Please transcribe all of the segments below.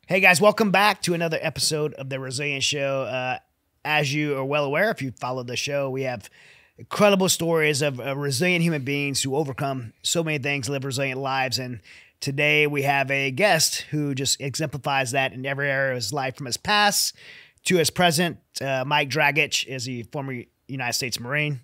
Hey guys, welcome back to another episode of the Resilient Show. As you are well aware, if you follow the show, we have incredible stories of resilient human beings who overcome so many things, live resilient lives. And today we have a guest who just exemplifies that in every area of his life, from his past to his present. Mike Dragich is a former United States Marine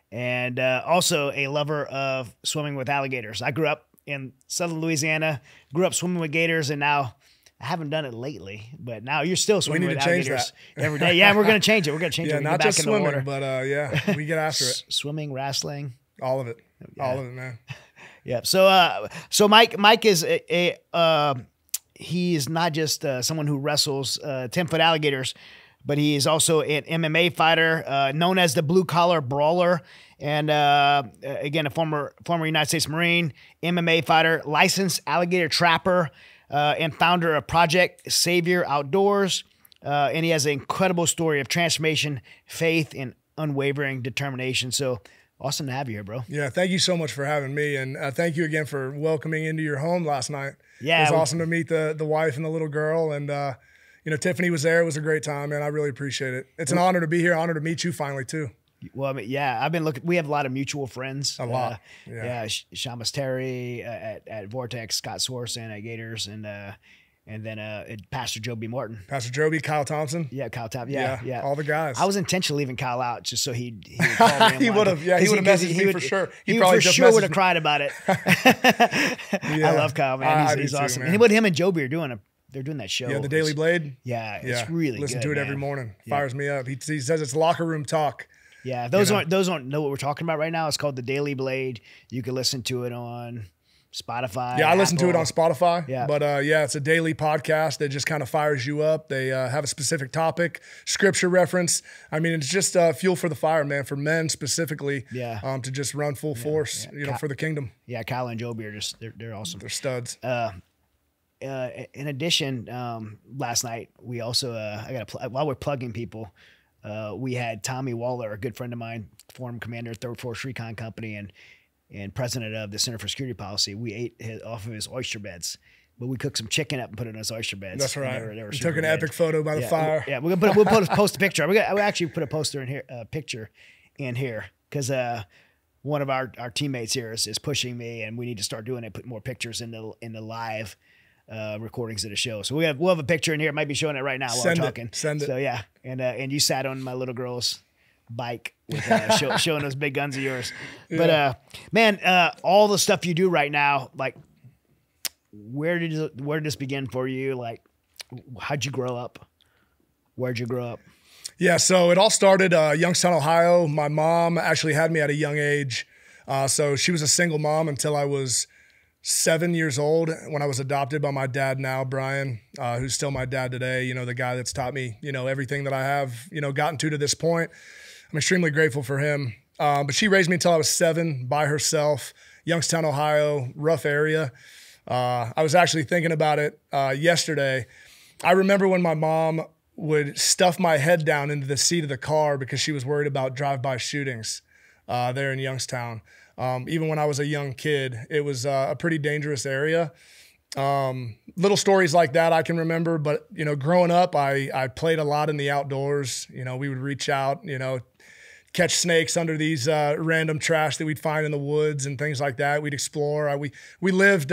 and also a lover of swimming with alligators. I grew up in southern Louisiana, grew up swimming with gators, and now I haven't done it lately, but now you're still swimming with alligators every day. Yeah, we're going to change it. We're going to change it. Yeah, not just swimming, but yeah, we get after it. Swimming, wrestling. All of it. Yeah. All of it, man. Yeah. So Mike is he is not just someone who wrestles 10-foot alligators, but he is also an MMA fighter, known as the blue collar brawler. And again, a former United States Marine, MMA fighter, licensed alligator trapper, and founder of Project Savior Outdoors. And he has an incredible story of transformation, faith, and unwavering determination. So awesome to have you here, bro. Yeah, thank you so much for having me. And thank you again for welcoming into your home last night. Yeah. It was awesome to meet the wife and the little girl. And, Tiffany was there. It was a great time, man. I really appreciate it. It's an honor to be here. Honor to meet you finally, too. Well, I mean, yeah, I've been looking. We have a lot of mutual friends. A lot, Shamus Terry at Vortex, Scott Swarson at Gators, and then Pastor Joby Martin. Pastor Joby, Kyle Thompson. Yeah, Kyle Thompson. Yeah, all the guys. I was intentionally leaving Kyle out just so he would call me. He would have. Yeah, he would have messaged me for sure. He probably for sure would have cried about it. I love Kyle, man. He's awesome. Too, man. And him and Joby are doing they're doing that show. Yeah, the Daily Blade. Yeah, it's really Listen good, to it every morning. Fires me up. He says it's locker room talk. Yeah, those don't know what we're talking about right now. It's called the Daily Blade. You can listen to it on Spotify. Yeah, I listen to it on Spotify. Yeah. But it's a daily podcast that just kind of fires you up. They have a specific topic, scripture reference. I mean, it's just fuel for the fire, man, for men specifically. Yeah. To just run full force, for the kingdom. Yeah, Kyle and Joby are they're awesome. They're studs. In addition, last night we also while we're plugging people, we had Tommy Waller, a good friend of mine, former commander of 3rd Force Recon Company and president of the Center for Security Policy. We ate off of his oyster beds, but we cooked some chicken up and put it in his oyster beds. That's right. They were we took an epic photo by the fire. We'll post a picture. We'll actually put a poster in here, picture in here, because one of our teammates here is pushing me, and we need to start doing it. Put more pictures in the live recordings of the show. So we'll have a picture in here. It might be showing it right now while we're talking. Send it. So yeah, and you sat on my little girl's bike with showing those big guns of yours. Yeah. But all the stuff you do right now, like where did this begin for you? Like, how'd you grow up? Where'd you grow up? Yeah, so it all started Youngstown, Ohio. My mom actually had me at a young age. So she was a single mom until I was 7 years old, when I was adopted by my dad now, Brian, who's still my dad today, the guy that's taught me, everything that I have, gotten to this point. I'm extremely grateful for him. But she raised me until I was 7 by herself, Youngstown, Ohio, rough area. I was actually thinking about it yesterday. I remember when my mom would stuff my head down into the seat of the car because she was worried about drive-by shootings there in Youngstown. Even when I was a young kid, it was a pretty dangerous area. Little stories like that I can remember, but, growing up, I played a lot in the outdoors. We would reach out, catch snakes under these random trash that we'd find in the woods and things like that. We'd explore. We lived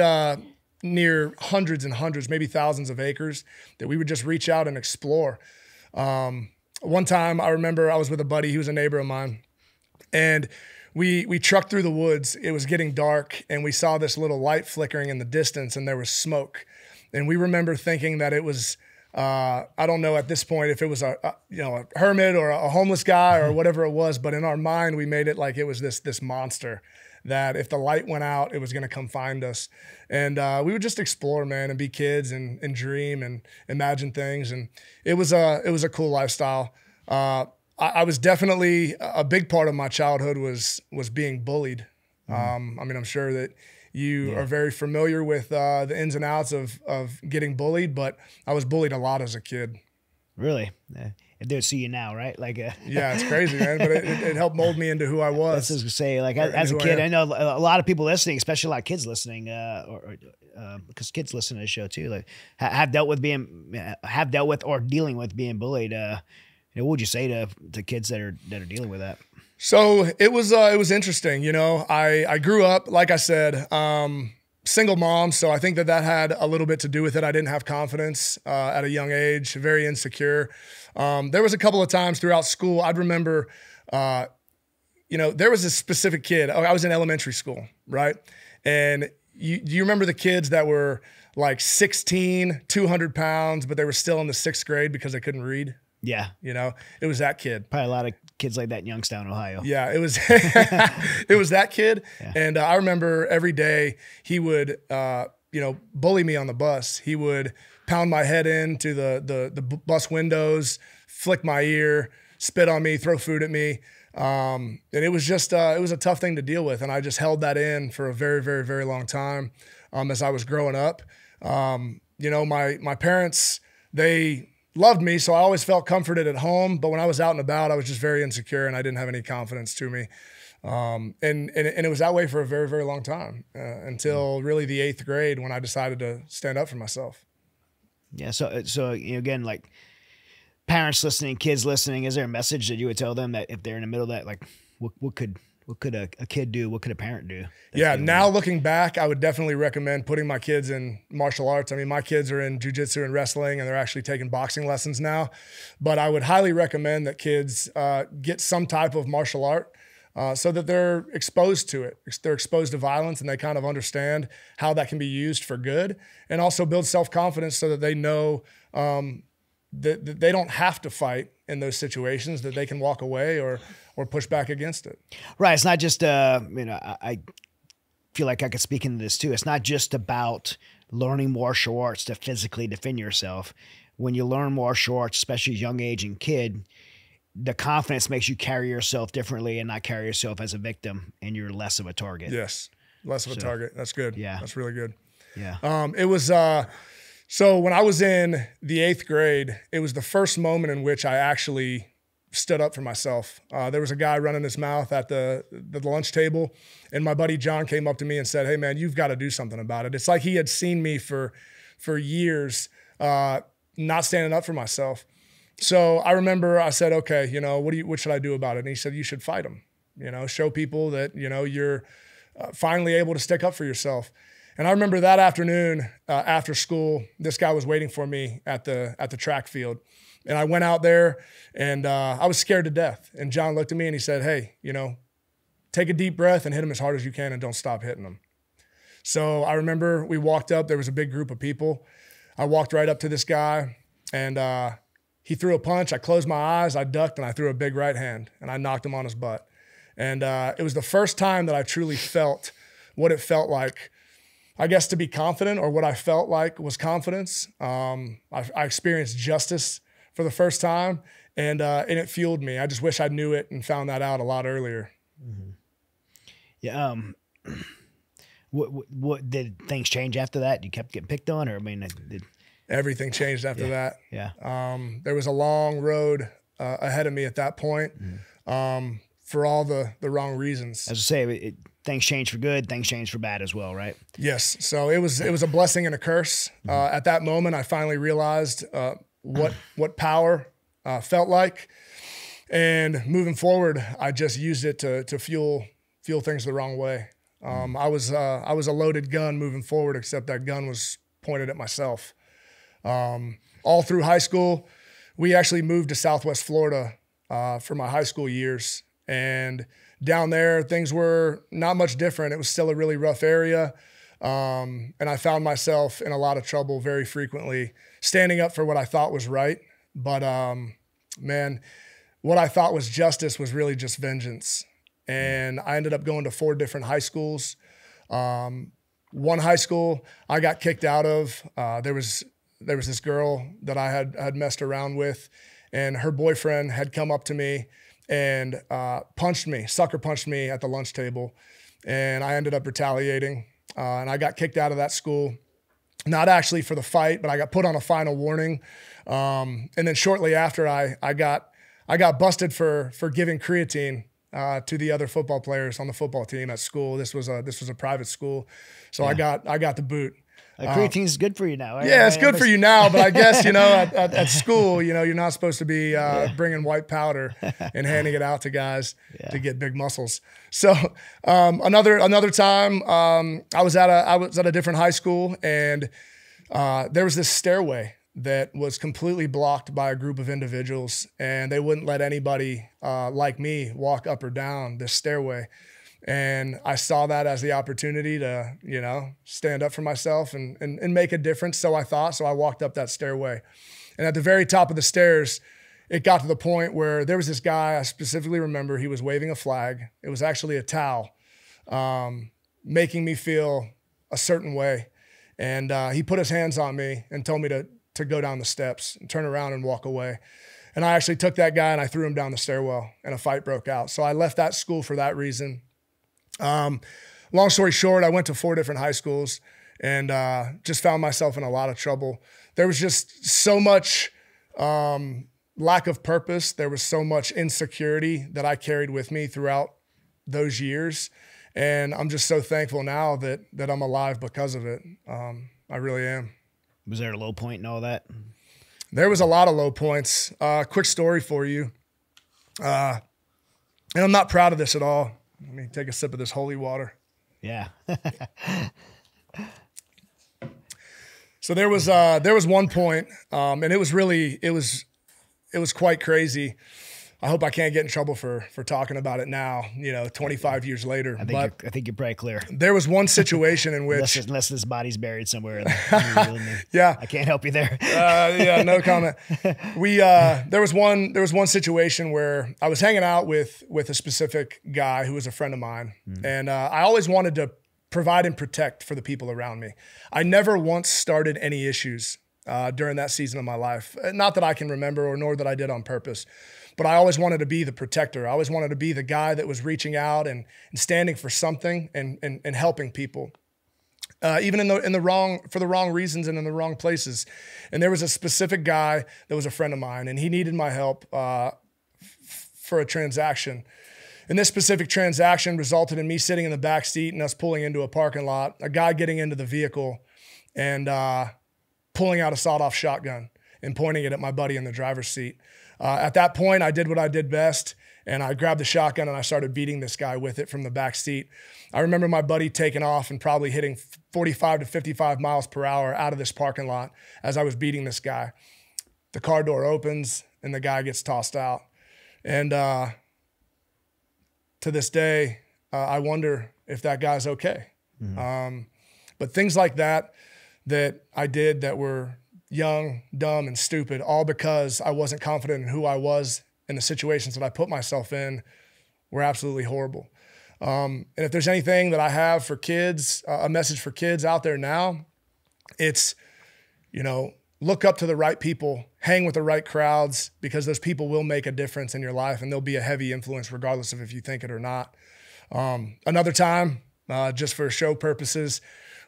near hundreds and hundreds, maybe thousands of acres that we would just reach out and explore. One time I remember I was with a buddy, he was a neighbor of mine, and we trucked through the woods. It was getting dark, and we saw this little light flickering in the distance, and there was smoke. And we remember thinking that it was, I don't know at this point if it was a hermit or a homeless guy or whatever it was, but in our mind, we made it like it was this monster that if the light went out, it was going to come find us. And we would just explore, man, and be kids and dream and imagine things. And it was a cool lifestyle. I was definitely, a big part of my childhood was being bullied. I'm sure that you are very familiar with the ins and outs of getting bullied, but I was bullied a lot as a kid. Really? if they'd see you now, right? Like, yeah, it's crazy, man. But it helped mold me into who I was. Let's just say, like, as a kid, I know a lot of people listening, especially a lot of kids listening, because kids listen to the show too, like, have dealt with or dealing with being bullied. What would you say to kids that are dealing with that? So it was interesting. You know, I grew up, like I said, single mom. So I think that had a little bit to do with it. I didn't have confidence at a young age, very insecure. There was a couple of times throughout school, I'd remember, you know, there was a specific kid. I was in elementary school, right? And do you remember the kids that were like 16, 200 pounds, but they were still in the 6th grade because they couldn't read? Yeah. You know, it was that kid. Probably a lot of kids like that in Youngstown, Ohio. Yeah, it was it was that kid. Yeah. And I remember every day he would, you know, bully me on the bus. He would pound my head into the bus windows, flick my ear, spit on me, throw food at me. And it was just, it was a tough thing to deal with. And I just held that in for a very, very, very long time as I was growing up. You know, my parents, they loved me, so I always felt comforted at home. But when I was out and about, I was just very insecure and I didn't have any confidence to me. And it was that way for a very, very long time until really the 8th grade when I decided to stand up for myself. Yeah. So you know, again, like parents listening, kids listening, is there a message that you would tell them that if they're in the middle of that, like what could a kid do? What could a parent do? Yeah. Now looking back, I would definitely recommend putting my kids in martial arts. I mean, my kids are in jiu-jitsu and wrestling, and they're actually taking boxing lessons now. But I would highly recommend that kids get some type of martial art so that they're exposed to it. They're exposed to violence and they kind of understand how that can be used for good, and also build self-confidence so that they know that they don't have to fight in those situations, that they can walk away or push back against it. Right. It's not just, you know, I feel like I could speak into this too. It's not just about learning martial arts to physically defend yourself. When you learn martial arts, especially as a young age and kid, the confidence makes you carry yourself differently and not carry yourself as a victim, and you're less of a target. Yes. Less of a target. That's good. Yeah. That's really good. Yeah. It was, so when I was in the 8th grade, it was the first moment in which I actually stood up for myself. There was a guy running his mouth at the lunch table, and my buddy John came up to me and said, "Hey man, you've got to do something about it." It's like he had seen me for years, not standing up for myself. So I remember I said, "Okay, you know, what should I do about it?" And he said, "You should fight him. You know, show people that, you know, you're finally able to stick up for yourself." And I remember that afternoon after school, this guy was waiting for me at the track field. And I went out there and I was scared to death. And John looked at me and he said, "Hey, you know, take a deep breath and hit him as hard as you can and don't stop hitting him." So I remember we walked up, there was a big group of people. I walked right up to this guy and he threw a punch. I closed my eyes, I ducked, and I threw a big right hand and I knocked him on his butt. And it was the first time that I truly felt what it felt like, I guess, to be confident, or what I felt like was confidence. I experienced justice for the first time, and it fueled me. I just wish I knew it and found that out a lot earlier. Mm-hmm. Yeah. What did things change after that? You kept getting picked on, or I mean, everything changed after that. Yeah. There was a long road ahead of me at that point, for all the wrong reasons. As I say, things change for good, things change for bad as well, right? Yes. So it was a blessing and a curse. At that moment, I finally realized what power felt like, and moving forward, I just used it to fuel things the wrong way. I was a loaded gun moving forward, except that gun was pointed at myself. All through high school, we actually moved to Southwest Florida for my high school years. And down there, things were not much different. It was still a really rough area. And I found myself in a lot of trouble very frequently, standing up for what I thought was right. But man, what I thought was justice was really just vengeance. And I ended up going to 4 different high schools. One high school I got kicked out of. There was this girl that I had messed around with, and her boyfriend had come up to me and sucker punched me at the lunch table. And I ended up retaliating, and I got kicked out of that school. not actually for the fight, but I got put on a final warning. And then shortly after, I got busted for giving creatine to the other football players on the football team at school. This was a private school, so I got the boot. Creatine's good for you now. Right? Yeah, it's good for you now, but I guess, at school, you're not supposed to be bringing white powder and handing it out to guys to get big muscles. So another time, I was at a different high school, and there was this stairway that was completely blocked by a group of individuals, and they wouldn't let anybody like me walk up or down this stairway. And I saw that as the opportunity to, stand up for myself and make a difference. So I thought. So I walked up that stairway. And at the very top of the stairs, it got to the point where there was this guy, I specifically remember, he was waving a flag. It was actually a towel, making me feel a certain way. And he put his hands on me and told me to go down the steps and turn around and walk away. And I actually took that guy and I threw him down the stairwell, and a fight broke out. So I left that school for that reason. Long story short, I went to 4 different high schools and just found myself in a lot of trouble. There was just so much lack of purpose. There was so much insecurity that I carried with me throughout those years. And I'm just so thankful now that I'm alive because of it. I really am. Was there a low point in all that? There was a lot of low points. Quick story for you. And I'm not proud of this at all. Let me take a sip of this holy water. Yeah. So there was one point, and it was quite crazy. I hope I can't get in trouble for talking about it now, 25 years later. I think you're probably clear. There was one situation in which, unless this body's buried somewhere. Yeah, I can't help you there. Yeah, no comment. There was one situation where I was hanging out with a specific guy who was a friend of mine, and I always wanted to provide and protect for the people around me. I never once started any issues during that season of my life. Not that I can remember, or nor that I did on purpose. But I always wanted to be the protector. I always wanted to be the guy that was reaching out and standing for something and helping people, even for the wrong reasons and in the wrong places. And there was a specific guy that was a friend of mine, and he needed my help for a transaction. And this specific transaction resulted in me sitting in the back seat and us pulling into a parking lot, a guy getting into the vehicle and pulling out a sawed-off shotgun and pointing it at my buddy in the driver's seat. At that point, I did what I did best, and I grabbed the shotgun and I started beating this guy with it from the back seat. I remember my buddy taking off and probably hitting 45 to 55 miles per hour out of this parking lot as I was beating this guy. The car door opens and the guy gets tossed out. And to this day, I wonder if that guy's okay. But things like that I did that were young, dumb, and stupid, all because I wasn't confident in who I was and the situations that I put myself in were absolutely horrible. And if there's anything that I have for kids, a message for kids out there now, it's, look up to the right people, hang with the right crowds, because those people will make a difference in your life, and they'll be a heavy influence regardless of if you think it or not. Another time, just for show purposes,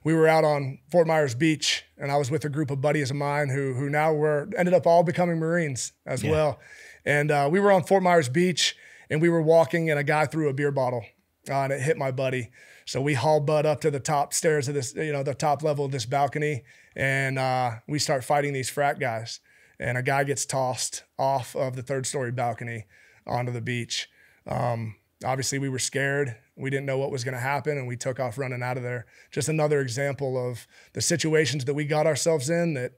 we were out on Fort Myers Beach, and I was with a group of buddies of mine who now ended up all becoming Marines as well. And we were on Fort Myers Beach, and we were walking, and a guy threw a beer bottle, and it hit my buddy. So we haul Bud up to the top stairs of this, the top level of this balcony, and we start fighting these frat guys. And a guy gets tossed off of the 3rd-story balcony onto the beach. Obviously, we were scared. We didn't know what was going to happen, and we took off running out of there. Just another example of the situations that we got ourselves in that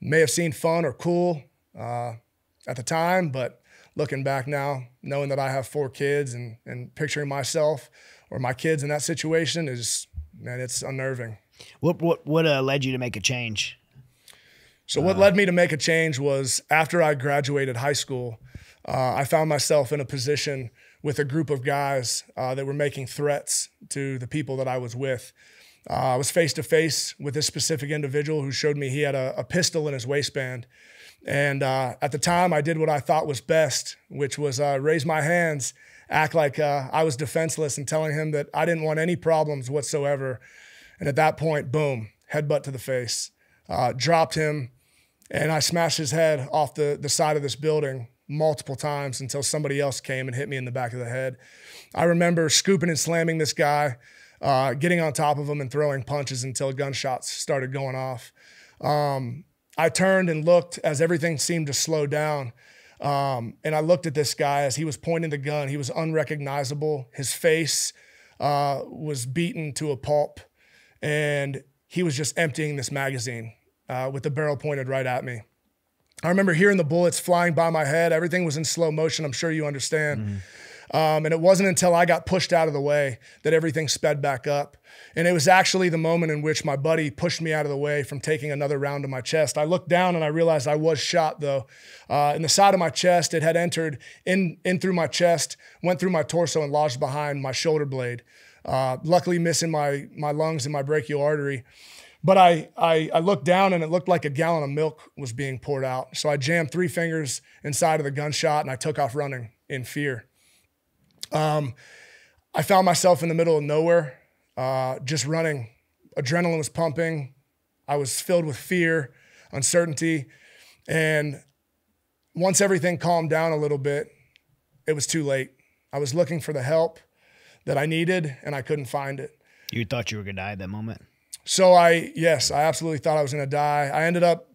may have seemed fun or cool at the time, but looking back now, knowing that I have 4 kids and picturing myself or my kids in that situation it's unnerving. What led you to make a change? So what led me to make a change was after I graduated high school, I found myself in a position with a group of guys that were making threats to the people that I was with. I was face to face with this specific individual who showed me he had a pistol in his waistband. And at the time, I did what I thought was best, which was raise my hands, act like I was defenseless, and telling him that I didn't want any problems whatsoever. And at that point, boom, headbutt to the face. dropped him, and I smashed his head off the side of this building multiple times until somebody else came and hit me in the back of the head. I remember scooping and slamming this guy, getting on top of him and throwing punches until gunshots started going off. I turned and looked as everything seemed to slow down. And I looked at this guy as he was pointing the gun. He was unrecognizable. His face was beaten to a pulp, and he was just emptying this magazine with the barrel pointed right at me. I remember hearing the bullets flying by my head. Everything was in slow motion. I'm sure you understand. Mm-hmm. And it wasn't until I got pushed out of the way that everything sped back up. And it was actually the moment in which my buddy pushed me out of the way from taking another round to my chest. I looked down and I realized I was shot, though. In the side of my chest, it had entered in through my chest, went through my torso and lodged behind my shoulder blade, luckily missing my lungs and my brachial artery. But I looked down and it looked like a gallon of milk was being poured out. So I jammed 3 fingers inside of the gunshot and I took off running in fear. I found myself in the middle of nowhere, just running. Adrenaline was pumping. I was filled with fear, uncertainty. And once everything calmed down a little bit, it was too late. I was looking for the help that I needed and I couldn't find it. You thought you were going to die at that moment? So yes, I absolutely thought I was going to die. I ended up,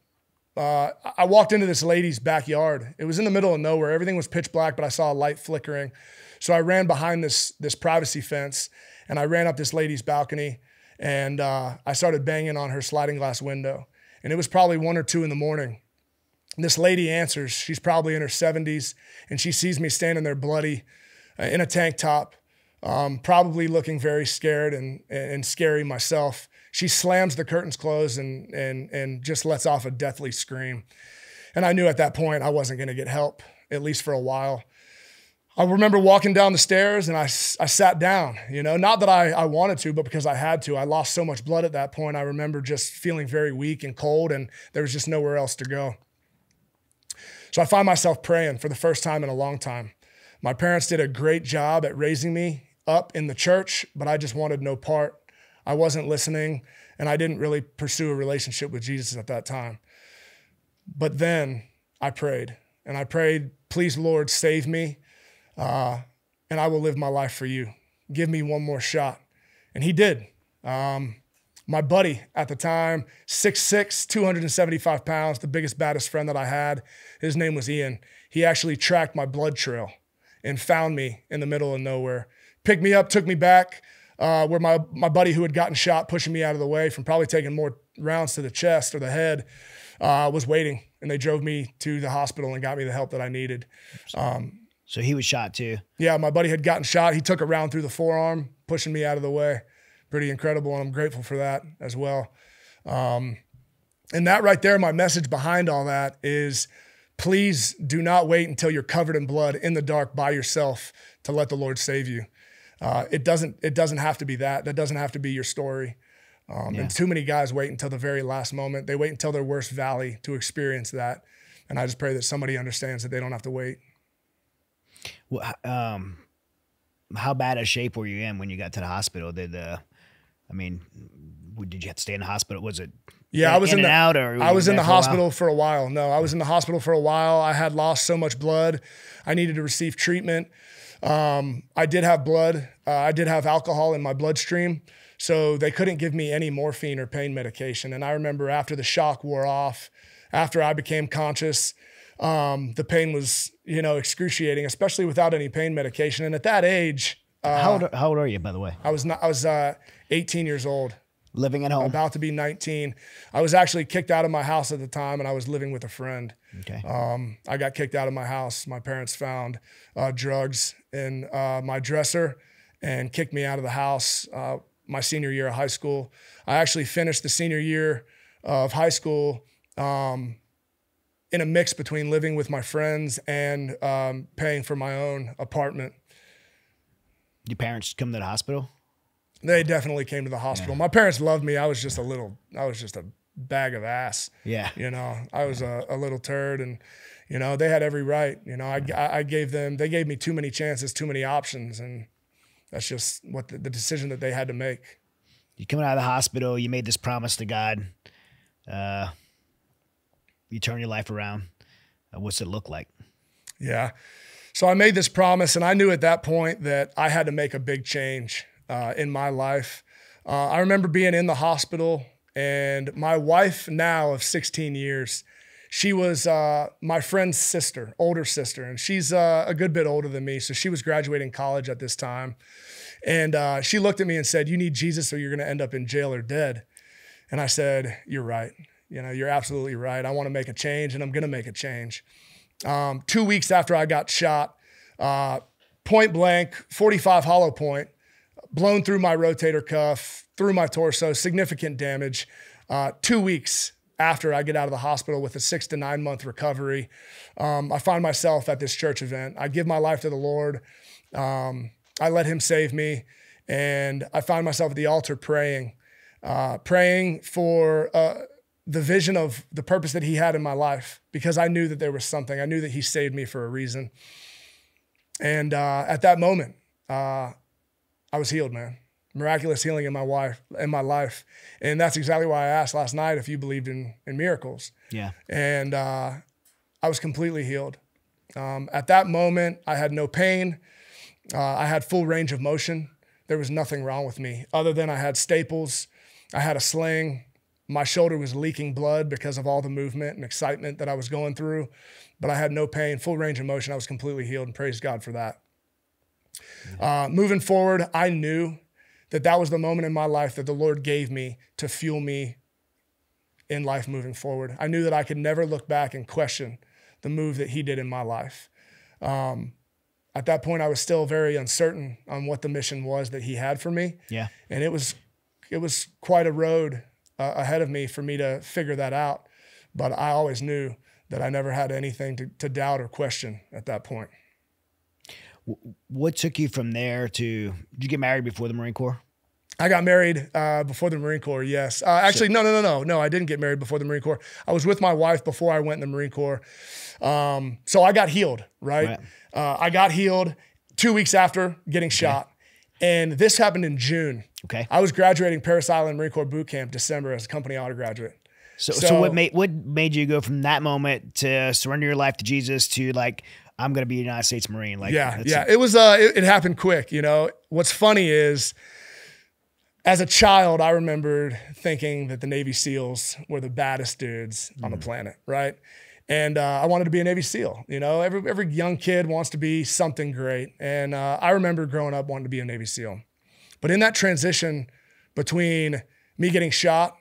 I walked into this lady's backyard. It was in the middle of nowhere. Everything was pitch black, but I saw a light flickering. So I ran behind this privacy fence and I ran up this lady's balcony and I started banging on her sliding glass window. And it was probably 1 or 2 in the morning. This lady answers. She's probably in her 70s and she sees me standing there bloody in a tank top, probably looking very scared and scary myself. She slams the curtains closed and just lets off a deathly scream. And I knew at that point I wasn't going to get help, at least for a while. I remember walking down the stairs and I sat down, not that I wanted to, but because I had to. I lost so much blood at that point. I remember just feeling very weak and cold and there was just nowhere else to go. So I find myself praying for the first time in a long time. My parents did a great job at raising me up in the church, but I just wanted no part. I wasn't listening, and I didn't really pursue a relationship with Jesus at that time. But then I prayed, and I prayed, please, Lord, save me, and I will live my life for you. Give me one more shot. And he did. My buddy at the time, 6'6", 275 pounds, the biggest, baddest friend that I had, his name was Ian. He actually tracked my blood trail and found me in the middle of nowhere, picked me up, took me back, where my buddy who had gotten shot, pushing me out of the way from probably taking more rounds to the chest or the head, was waiting. And they drove me to the hospital and got me the help that I needed. So he was shot too? Yeah, my buddy had gotten shot. He took a round through the forearm, pushing me out of the way. Pretty incredible, and I'm grateful for that as well. And that right there, my message behind all that is, please do not wait until you're covered in blood in the dark by yourself to let the Lord save you. It doesn't have to be that. That doesn't have to be your story. And too many guys wait until the very last moment. They wait until their worst valley to experience that. And I just pray that somebody understands that they don't have to wait. Well, how bad a shape were you in when you got to the hospital? Did you have to stay in the hospital? Was it I was in the hospital for a while. No, I was in the hospital for a while. I had lost so much blood. I needed to receive treatment. I did have blood. I did have alcohol in my bloodstream, so they couldn't give me any morphine or pain medication. And I remember after the shock wore off, after I became conscious, the pain was, excruciating, especially without any pain medication. And at that age, how old are you, by the way? I was 18 years old. Living at home? About to be 19. I was actually kicked out of my house at the time, and I was living with a friend. Okay. I got kicked out of my house. My parents found drugs in my dresser and kicked me out of the house my senior year of high school. I actually finished the senior year of high school in a mix between living with my friends and paying for my own apartment. Your parents come to the hospital? They definitely came to the hospital. Yeah. My parents loved me. I was just a bag of ass. Yeah. I was a little turd, and, they had every right. They gave me too many chances, too many options. And that's just what the decision that they had to make. You coming out of the hospital, you made this promise to God. you turn your life around. What's it look like? Yeah. So I made this promise, and I knew at that point that I had to make a big change in my life. I remember being in the hospital, and my wife now of 16 years, she was my friend's sister, older sister, and she's a good bit older than me. So she was graduating college at this time. And she looked at me and said, "You need Jesus or you're going to end up in jail or dead." And I said, "You're right. You know, you're absolutely right. I want to make a change, and I'm going to make a change." 2 weeks after I got shot, point blank, 45 hollow point, blown through my rotator cuff, through my torso, significant damage. 2 weeks after I get out of the hospital with a 6 to 9 month recovery, I find myself at this church event. I give my life to the Lord. I let him save me. And I find myself at the altar praying for the vision of the purpose that he had in my life, because I knew that there was something. I knew that he saved me for a reason. And at that moment, I was healed, man. Miraculous healing in my life. And that's exactly why I asked last night if you believed in miracles. Yeah. And I was completely healed. At that moment, I had no pain. I had full range of motion. There was nothing wrong with me other than I had staples. I had a sling. My shoulder was leaking blood because of all the movement and excitement that I was going through, but I had no pain, full range of motion. I was completely healed, and praise God for that. Moving forward, I knew that was the moment in my life that the Lord gave me to fuel me in life moving forward. I knew that I could never look back and question the move that he did in my life. At that point, I was still very uncertain on what the mission was that he had for me. Yeah. And it was quite a road ahead of me for me to figure that out. But I always knew that I never had anything to doubt or question at that point. What took you from there to, did you get married before the Marine Corps? I got married before the Marine Corps, yes. Actually, no, I didn't get married before the Marine Corps. I was with my wife before I went in the Marine Corps. So I got healed, right? I got healed 2 weeks after getting shot. And this happened in June. Okay. I was graduating Parris Island Marine Corps boot camp December as a company auto graduate. So what made you go from that moment to surrender your life to Jesus to like, I'm going to be a United States Marine? Like, it happened quick. You know, what's funny is as a child, I remembered thinking that the Navy SEALs were the baddest dudes on the planet, right? And I wanted to be a Navy SEAL. You know, every young kid wants to be something great. And I remember growing up wanting to be a Navy SEAL. But in that transition between me getting shot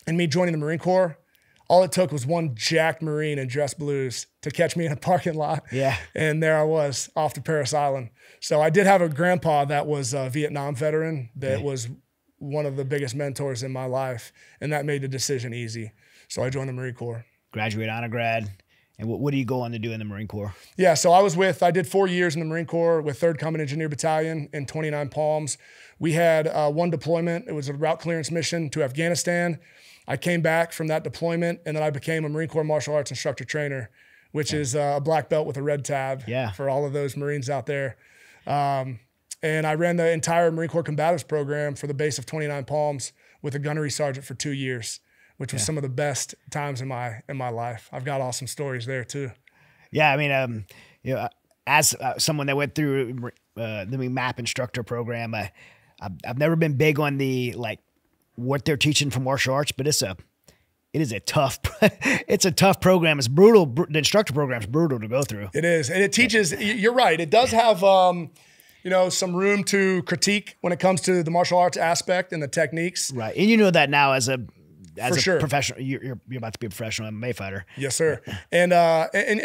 and me joining the Marine Corps, all it took was one jacked Marine in dress blues to catch me in a parking lot. Yeah. And there I was off to Parris Island. So I did have a grandpa that was a Vietnam veteran that was one of the biggest mentors in my life. And that made the decision easy. So I joined the Marine Corps. Graduate, honor grad. And what do you go on to do in the Marine Corps? Yeah, so I did 4 years in the Marine Corps with 3rd Combat Engineer Battalion in 29 Palms. We had one deployment. It was a route clearance mission to Afghanistan. I came back from that deployment, and then I became a Marine Corps martial arts instructor trainer, which is a black belt with a red tab for all of those Marines out there. And I ran the entire Marine Corps combatives program for the base of 29 Palms with a gunnery sergeant for 2 years, which was some of the best times in my life. I've got awesome stories there too. Yeah, I mean, as someone that went through the MAP instructor program, I've never been big on the like what they're teaching for martial arts, but it is a tough program. It's brutal. The instructor program is brutal to go through. It is, and it teaches. You're right. It does have some room to critique when it comes to the martial arts aspect and the techniques. Right, and you know that now as a sure. professional, you're about to be a professional MMA fighter. Yes, sir. And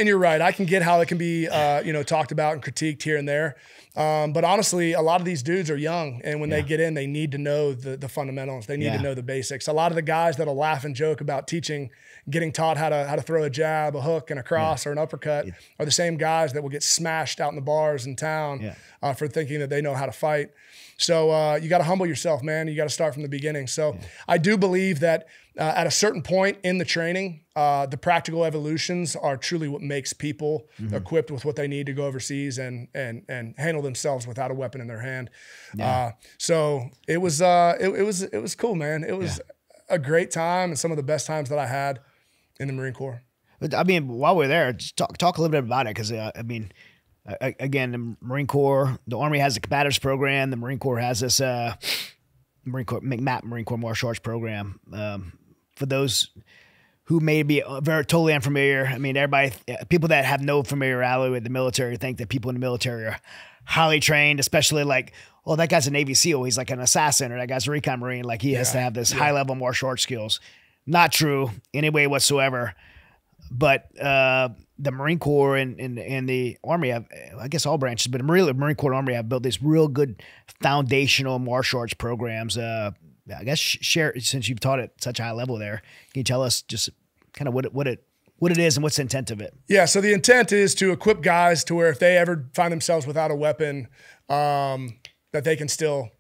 you're right. I can get how it can be talked about and critiqued here and there. But honestly, a lot of these dudes are young, and when they get in, they need to know the fundamentals. They need to know the basics. A lot of the guys that'll laugh and joke about getting taught how to throw a jab, a hook, and a cross or an uppercut are the same guys that will get smashed out in the bars in town for thinking that they know how to fight. So you got to humble yourself, man. You got to start from the beginning. So I do believe that at a certain point in the training, the practical evolutions are truly what makes people equipped with what they need to go overseas and handle themselves without a weapon in their hand. So it was cool, man. It was a great time and some of the best times that I had in the Marine Corps. But I mean, while we're there, just talk a little bit about it. Cause I mean, again, the Marine Corps, the Army has the combatives program. The Marine Corps has this, Marine Corps martial arts program. For those who may be very totally unfamiliar, I mean, people that have no familiarity with the military think that people in the military are highly trained, especially like, oh, that guy's a Navy SEAL. He's like an assassin, or that guy's a recon Marine. Like he has to have this high level martial arts skills. Not true any way whatsoever. But the Marine Corps and the Army have, I guess all branches, but really the Marine Corps and Army have built these real good foundational martial arts programs. I guess share, since you've taught at such a high level there, can you tell us just kind of what it is and what's the intent of it? Yeah, so the intent is to equip guys to where if they ever find themselves without a weapon, that they can still,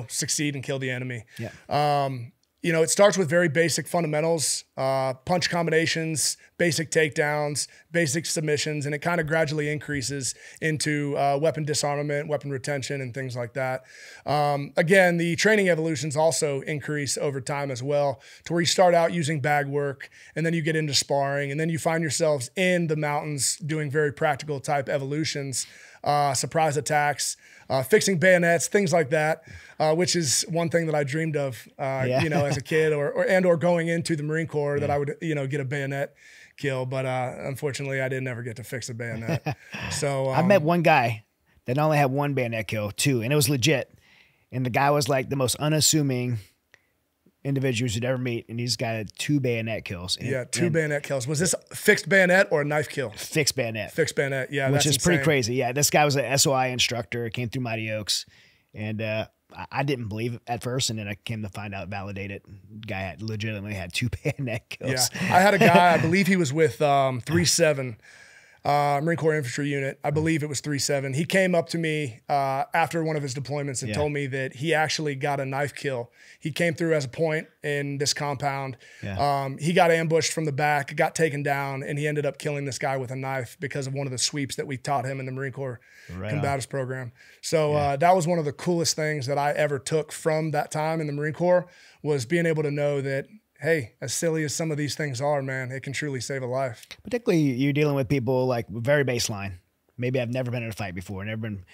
succeed and kill the enemy. Yeah. It starts with very basic fundamentals, punch combinations, basic takedowns, basic submissions, and it kind of gradually increases into weapon disarmament, weapon retention, and things like that. Again, the training evolutions also increase over time as well, to where you start out using bag work, and then you get into sparring, and then you find yourselves in the mountains doing very practical type evolutions, surprise attacks, fixing bayonets, things like that, which is one thing that I dreamed of, as a kid or going into the Marine Corps, that I would, get a bayonet kill. But unfortunately, I didn't ever get to fix a bayonet. So I met one guy that not only had one bayonet kill, two, and it was legit. And the guy was like the most unassuming individuals you'd ever meet, and he's got 2 bayonet kills. Two bayonet kills. Was this fixed bayonet or a knife kill? Fixed bayonet. Fixed bayonet, yeah. Which is insane. pretty crazy. Yeah, this guy was an SOI instructor, came through Mighty Oaks, and I didn't believe it at first, and then I came to find out, validate it. Guy had legitimately had 2 bayonet kills. Yeah, I had a guy, I believe he was with 3-7. Marine Corps Infantry Unit. I believe it was 3-7. He came up to me after one of his deployments and told me that he actually got a knife kill. He came through as a point in this compound. Yeah. He got ambushed from the back, got taken down, and he ended up killing this guy with a knife because of one of the sweeps that we taught him in the Marine Corps combatives program. So that was one of the coolest things that I ever took from that time in the Marine Corps, was being able to know that, hey, as silly as some of these things are, man, it can truly save a life. Particularly you're dealing with people like very baseline. Maybe I've never been in a fight before, never been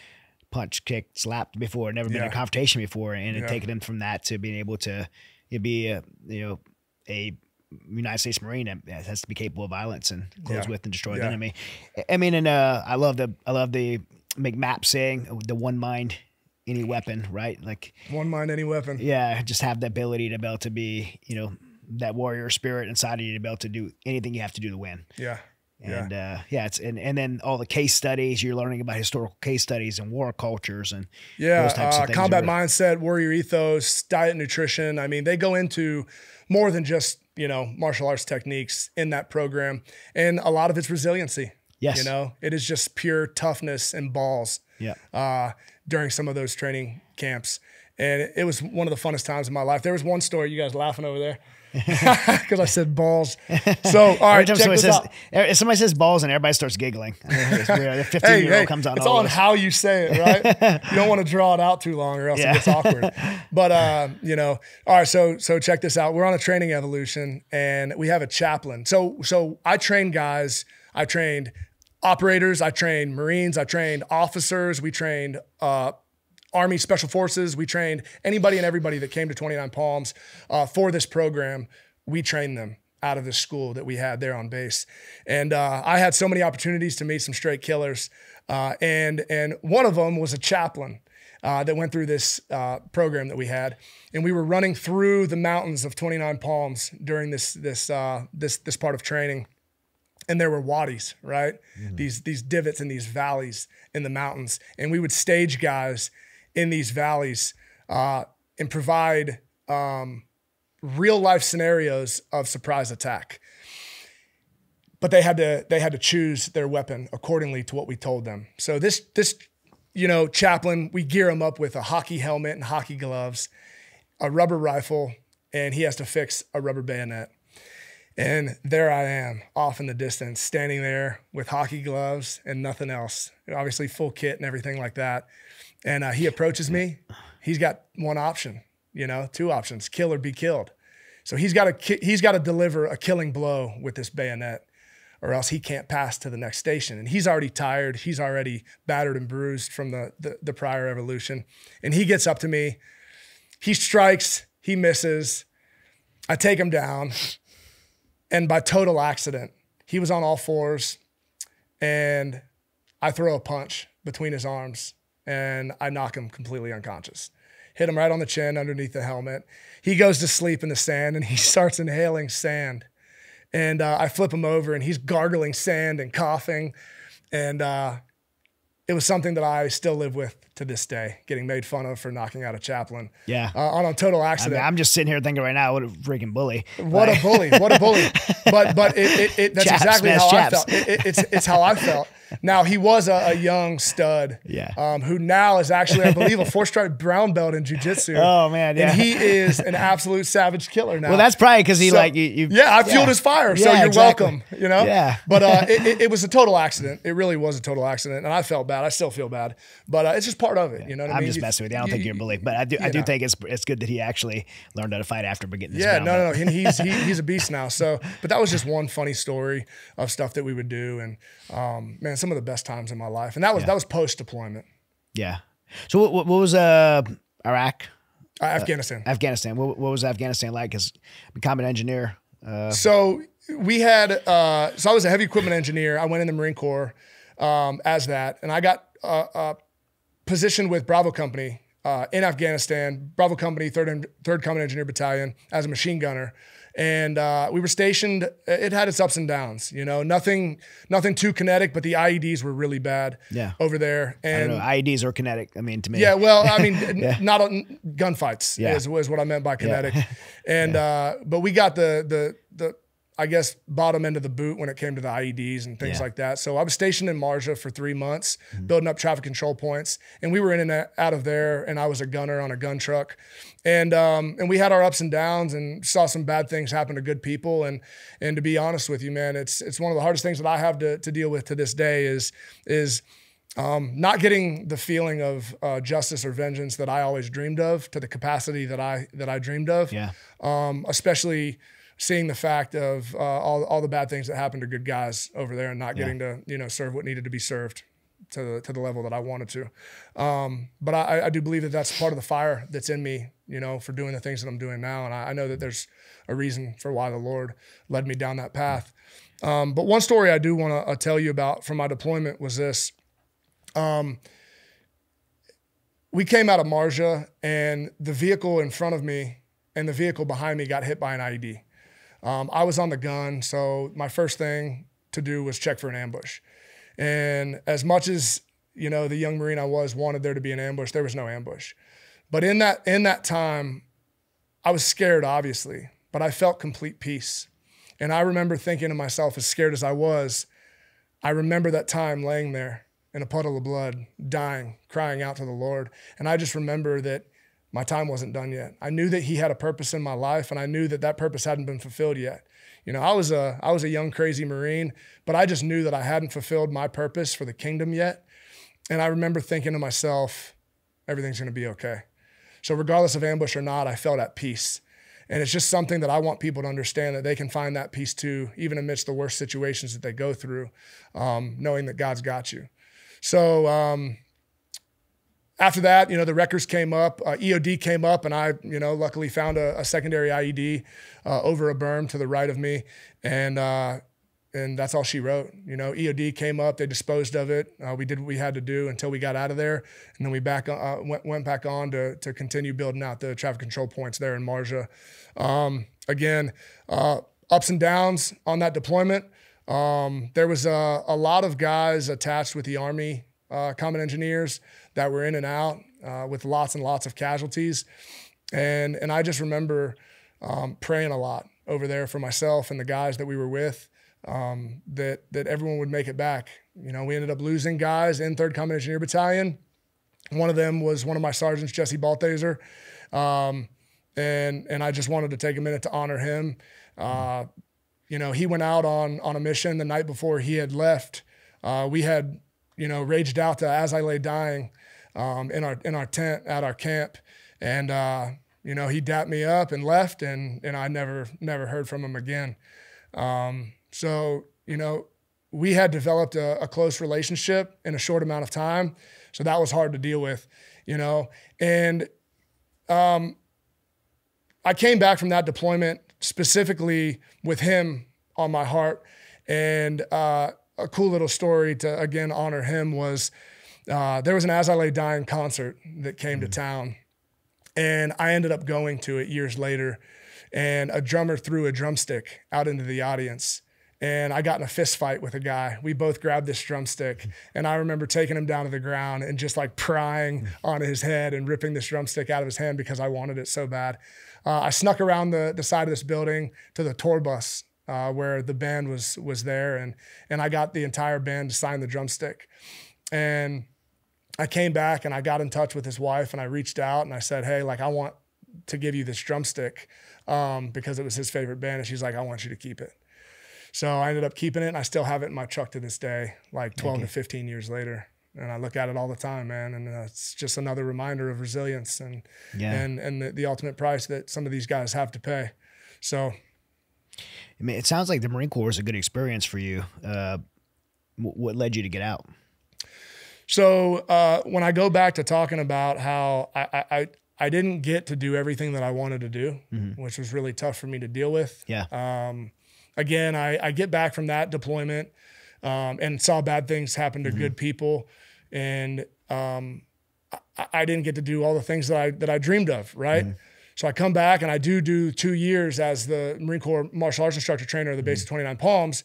punched, kicked, slapped before, never been in a confrontation before, and taking them from that to being able to be a United States Marine that has to be capable of violence and close with and destroy the enemy. I mean, and I love the McMap saying, the one mind, any weapon, right? Like one mind, any weapon. Yeah, just have the ability to be able to be, that warrior spirit inside of you to be able to do anything you have to do to win. Yeah. And and then all the case studies, you're learning about historical case studies and war cultures and those types of things. Combat mindset, warrior ethos, diet, nutrition. I mean, they go into more than just, martial arts techniques in that program. And a lot of it's resiliency. Yes. It is just pure toughness and balls. Yeah. During some of those training camps. And it was one of the funnest times in my life. There was one story, you guys laughing over there, because I said balls. So, all right, check this out. If somebody says balls and everybody starts giggling, the 15-year-old comes out. It's all on how you say it, right? You don't want to draw it out too long or else it gets awkward. But, all right, so check this out. We're on a training evolution, and we have a chaplain. So I train guys. I trained operators, I trained Marines, I trained officers, we trained Army Special Forces, we trained anybody and everybody that came to 29 Palms for this program. We trained them out of this school that we had there on base. And I had so many opportunities to meet some straight killers. And one of them was a chaplain that went through this program that we had. And we were running through the mountains of 29 Palms during this part of training. And there were wadis, right? Mm-hmm. These divots and these valleys in the mountains. And we would stage guys in these valleys and provide real life scenarios of surprise attack. But they had to choose their weapon accordingly to what we told them. So this chaplain, we gear him up with a hockey helmet and hockey gloves, a rubber rifle, and he has to fix a rubber bayonet. And there I am off in the distance, standing there with hockey gloves and nothing else, obviously full kit and everything like that. And he approaches me. He's got one option, two options, kill or be killed. So he's got to deliver a killing blow with this bayonet, or else he can't pass to the next station. And he's already tired. He's already battered and bruised from the prior evolution. And he gets up to me. He strikes. He misses. I take him down. And by total accident, he was on all fours. And I throw a punch between his arms. And I knock him completely unconscious. Hit him right on the chin underneath the helmet. He goes to sleep in the sand, and he starts inhaling sand. And I flip him over, and he's gargling sand and coughing. And it was something that I still live with to this day, getting made fun of for knocking out a chaplain. Yeah. On a total accident. I'm just sitting here thinking right now, what a freaking bully. What a bully. What a bully. But that's Chaps, exactly how chaps. I felt. It's how I felt. Now, he was a young stud who now is actually, I believe, a 4-stripe brown belt in jiu-jitsu. Oh, man, yeah. And he is an absolute savage killer now. Well, that's probably because he I fueled his fire, so you're welcome, you know? Yeah. But it was a total accident. It really was a total accident, and I felt bad. I still feel bad. But it's just part of it, you know what I mean? I'm just messing with you. I don't think you're a bully. But I do think it's good that he actually learned how to fight after getting his brown belt. And he's a beast now. So, but that was just one funny story of stuff that we would do. And man, some of the best times in my life. And that was post-deployment. Yeah. So what was Iraq? Afghanistan. Afghanistan. What was Afghanistan like? Because I'm a combat engineer. So we had, so I was a heavy equipment engineer. I went in the Marine Corps as that. And I got positioned with Bravo Company in Afghanistan, Bravo Company, 3rd Combat Engineer Battalion as a machine gunner. And we were stationed, it had its ups and downs, you know, nothing too kinetic, but the IEDs were really bad over there. And I don't know, IEDs are kinetic, I mean, to me. Yeah, well, I mean, not gunfights is what I meant by kinetic. And, but we got the I guess, bottom end of the boot when it came to the IEDs and things like that. So I was stationed in Marja for 3 months, building up traffic control points. And we were in and out of there, and I was a gunner on a gun truck. And we had our ups and downs and saw some bad things happen to good people. And to be honest with you, man, it's one of the hardest things that I have to deal with to this day is not getting the feeling of justice or vengeance that I always dreamed of to the capacity that I dreamed of. Yeah. Especially seeing the fact of all the bad things that happened to good guys over there and not getting to serve what needed to be served to the level that I wanted to. But I do believe that that's part of the fire that's in me, for doing the things that I'm doing now. And I know that there's a reason for why the Lord led me down that path. But one story I do want to tell you about from my deployment was this. We came out of Marja, and the vehicle in front of me and the vehicle behind me got hit by an IED. I was on the gun, so my first thing to do was check for an ambush. And as much as, the young Marine I wanted there to be an ambush, there was no ambush. But in that time, I was scared, obviously, but I felt complete peace. And I remember thinking to myself, as scared as I was, I remember that time laying there in a puddle of blood, dying, crying out to the Lord. And I just remember that my time wasn't done yet. I knew that he had a purpose in my life, and I knew that purpose hadn't been fulfilled yet. I was a young, crazy Marine, but I just knew that I hadn't fulfilled my purpose for the kingdom yet. And I remember thinking to myself, everything's gonna be okay. So regardless of ambush or not, I felt at peace. And it's just something that I want people to understand, that they can find that peace too, even amidst the worst situations that they go through, knowing that God's got you. So, after that, the records came up, EOD came up, and I, luckily found a secondary IED over a berm to the right of me, and that's all she wrote. EOD came up, they disposed of it. We did what we had to do until we got out of there, and then we went back on to continue building out the traffic control points there in Marja. Again, ups and downs on that deployment. There was a lot of guys attached with the Army combat engineers that were in and out with lots and lots of casualties. And I just remember praying a lot over there for myself and the guys that we were with, that everyone would make it back. We ended up losing guys in 3rd Combat Engineer Battalion. One of them was one of my sergeants, Jesse Balthaser. And I just wanted to take a minute to honor him. He went out on a mission the night before he had left. We had, raged out to As I Lay Dying in our tent at our camp. And You know, he dapped me up and left, and I never heard from him again. So, you know, we had developed a close relationship in a short amount of time. So that was hard to deal with, you know. And I came back from that deployment specifically with him on my heart. And a cool little story to, again, honor him was there was an As I Lay Dying concert that came to town. And I ended up going to it years later. And a drummer threw a drumstick out into the audience. And I got in a fist fight with a guy. We both grabbed this drumstick. And I remember taking him down to the ground and just like prying on his head and ripping this drumstick out of his hand because I wanted it so bad. I snuck around the side of this building to the tour bus where the band was there. And I got the entire band to sign the drumstick. And I came back and I got in touch with his wife and I reached out and I said, hey, like I want to give you this drumstick because it was his favorite band. And she's like, I want you to keep it. So I ended up keeping it, and I still have it in my truck to this day, like 12 to 15 years later. And I look at it all the time, man. And it's just another reminder of resilience and the ultimate price that some of these guys have to pay. So, I mean, it sounds like the Marine Corps was a good experience for you. What led you to get out? So when I go back to talking about how I didn't get to do everything that I wanted to do, which was really tough for me to deal with. Yeah. Again, I get back from that deployment and saw bad things happen to good people. And I didn't get to do all the things that I dreamed of, right? So I come back and I do 2 years as the Marine Corps martial arts instructor trainer at the base of 29 Palms,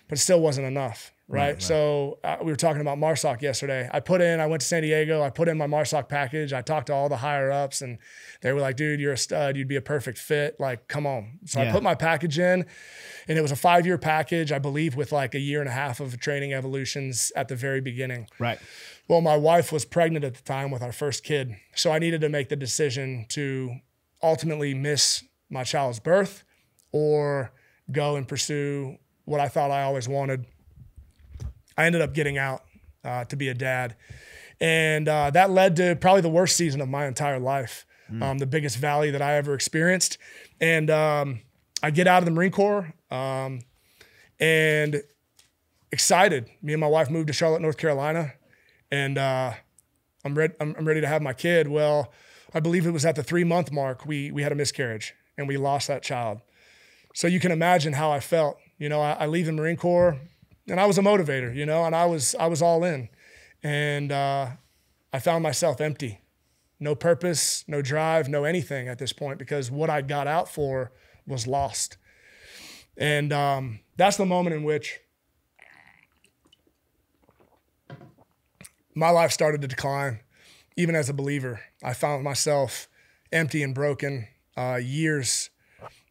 but it still wasn't enough, right? So we were talking about MARSOC yesterday. I went to San Diego, I put in my MARSOC package, I talked to all the higher ups and they were like, dude, you're a stud, you'd be a perfect fit, like, come on. So I put my package in and it was a 5-year package, I believe, with like 1.5 years of training evolutions at the very beginning. Right. Well, my wife was pregnant at the time with our first kid. So I needed to make the decision to ultimately miss my child's birth or go and pursue what I thought I always wanted. I ended up getting out to be a dad. And that led to probably the worst season of my entire life, the biggest valley that I ever experienced. And I get out of the Marine Corps and excited. Me and my wife moved to Charlotte, North Carolina. And I'm ready to have my kid. Well, I believe it was at the 3-month mark, we had a miscarriage and we lost that child. So you can imagine how I felt. You know, I leave the Marine Corps and I was a motivator, you know, and I was all in. And I found myself empty. No purpose, no drive, no anything at this point because what I got out for was lost. And that's the moment in which my life started to decline. Even as a believer, I found myself empty and broken, years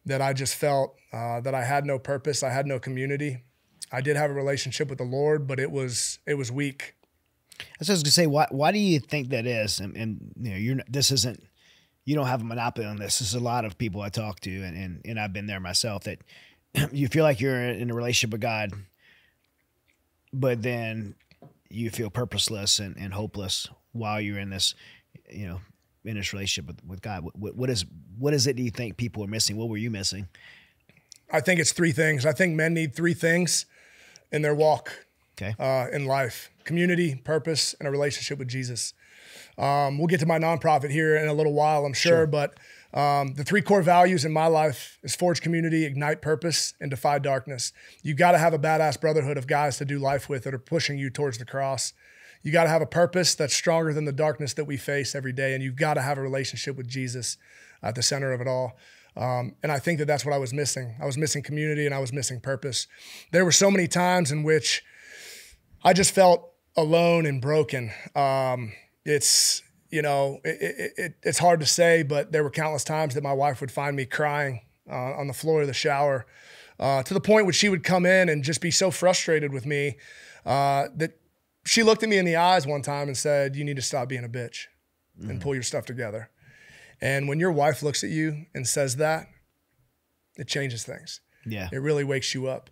that I just felt that I had no purpose. I had no community. I did have a relationship with the Lord, but it was weak. I was going to say, why do you think that is? And you know, you don't have a monopoly on this. There's a lot of people I talk to, and I've been there myself, that you feel like you're in a relationship with God, but then you feel purposeless and hopeless while you're in this, you know, in this relationship with God. What is it do you think people are missing? What were you missing? I think it's 3 things. I think men need 3 things in their walk in life: community, purpose, and a relationship with Jesus. We'll get to my nonprofit here in a little while, I'm sure. But the 3 core values in my life is forge community, ignite purpose, and defy darkness. You got to have a badass brotherhood of guys to do life with that are pushing you towards the cross. You got to have a purpose that's stronger than the darkness that we face every day. And you've got to have a relationship with Jesus at the center of it all. And I think that that's what I was missing. I was missing community and I was missing purpose. There were so many times in which I just felt alone and broken. It's, you know, it's hard to say, but there were countless times that my wife would find me crying on the floor of the shower to the point where she would come in and just be so frustrated with me that she looked at me in the eyes one time and said, you need to stop being a bitch and pull your stuff together. And when your wife looks at you and says that, it changes things. Yeah. It really wakes you up.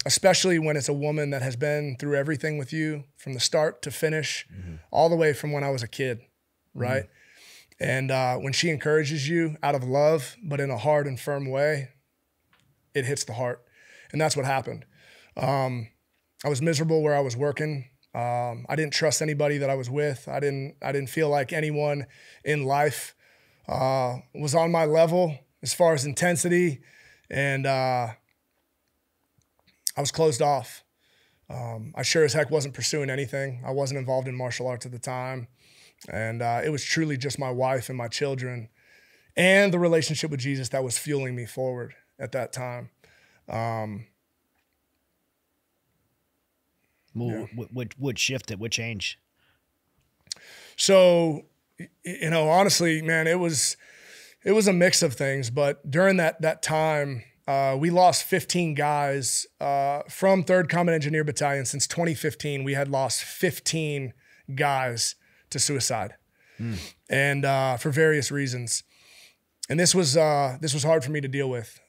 Especially when it's a woman that has been through everything with you from the start to finish, all the way from when I was a kid, right? And when she encourages you out of love, but in a hard and firm way, it hits the heart. And that's what happened. I was miserable where I was working. I didn't trust anybody that I was with. I didn't feel like anyone in life was on my level as far as intensity. And I was closed off. I sure as heck wasn't pursuing anything. I wasn't involved in martial arts at the time. And it was truly just my wife and my children and the relationship with Jesus that was fueling me forward at that time. What shifted? What changed? So, honestly, man, it was a mix of things. But during that time, we lost 15 guys from 3rd Combat Engineer Battalion. Since 2015, we had lost 15 guys to suicide, and for various reasons. And this was hard for me to deal with.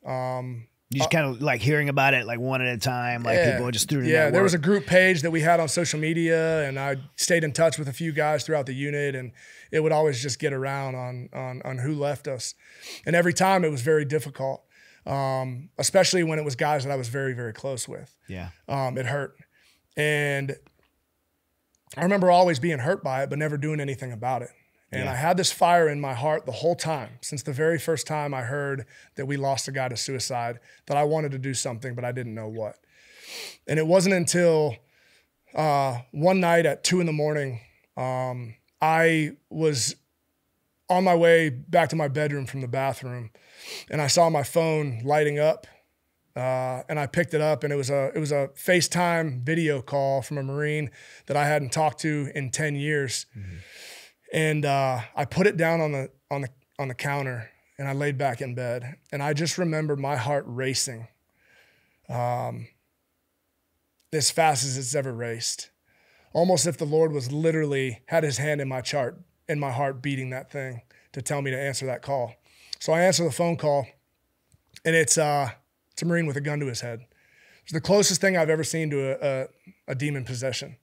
You just kind of like hearing about it like one at a time, like people just threw it in Yeah, there was a group page that we had on social media, and I stayed in touch with a few guys throughout the unit, and it would always just get around on who left us. And every time it was very difficult, especially when it was guys that I was very, very close with. Yeah. It hurt. And I remember always being hurt by it, but never doing anything about it. And I had this fire in my heart the whole time, since the very first time I heard that we lost a guy to suicide, that I wanted to do something, but I didn't know what. And it wasn't until one night at 2 a.m, I was on my way back to my bedroom from the bathroom, and I saw my phone lighting up, and I picked it up, and it was a FaceTime video call from a Marine that I hadn't talked to in 10 years. Mm-hmm. And I put it down on the counter, and I laid back in bed, and I just remember my heart racing, as fast as it's ever raced, almost if the Lord was literally had His hand in my heart, beating that thing to tell me to answer that call. So I answer the phone call, and it's a Marine with a gun to his head. It's the closest thing I've ever seen to a demon possession.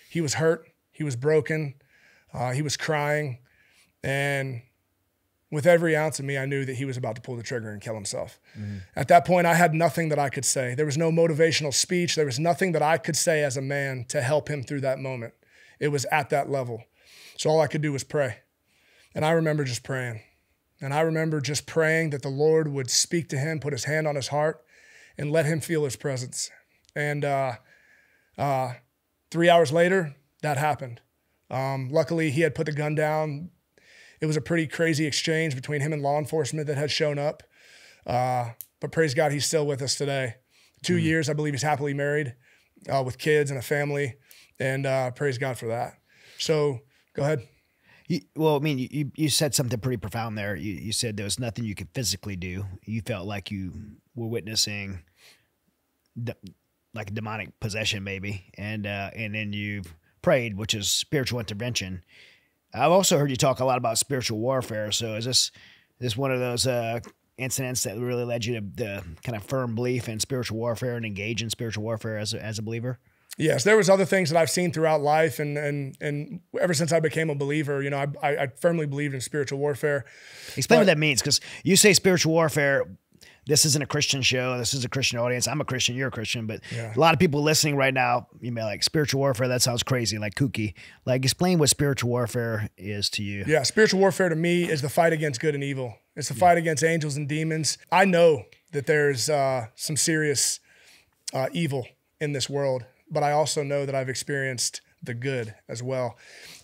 He was hurt. He was broken. He was crying, and with every ounce of me, I knew that he was about to pull the trigger and kill himself. Mm-hmm. At that point, I had nothing that I could say. There was no motivational speech. There was nothing that I could say as a man to help him through that moment. It was at that level. So all I could do was pray. And I remember just praying. And I remember just praying that the Lord would speak to him, put His hand on his heart, and let him feel His presence. And 3 hours later, that happened. Luckily, he had put the gun down. It was a pretty crazy exchange between him and law enforcement that had shown up. But praise God, he's still with us today. 2 years, I believe he's happily married with kids and a family. And praise God for that. So go ahead. You said something pretty profound there. You said there was nothing you could physically do. You felt like you were witnessing like a demonic possession maybe. And then you prayed, which is spiritual intervention. I've also heard you talk a lot about spiritual warfare. So is this one of those incidents that really led you to the kind of firm belief in spiritual warfare and engage in spiritual warfare as a believer? Yes, there was other things that I've seen throughout life, and ever since I became a believer, I firmly believed in spiritual warfare. Explain what that means, because you say spiritual warfare. This isn't a Christian show. This is a Christian audience. I'm a Christian. You're a Christian. But a lot of people listening right now, you may like spiritual warfare. That sounds crazy, like kooky. Like, explain what spiritual warfare is to you. Yeah, spiritual warfare to me is the fight against good and evil. It's the fight against angels and demons. I know that there's some serious evil in this world, but I also know that I've experienced the good as well.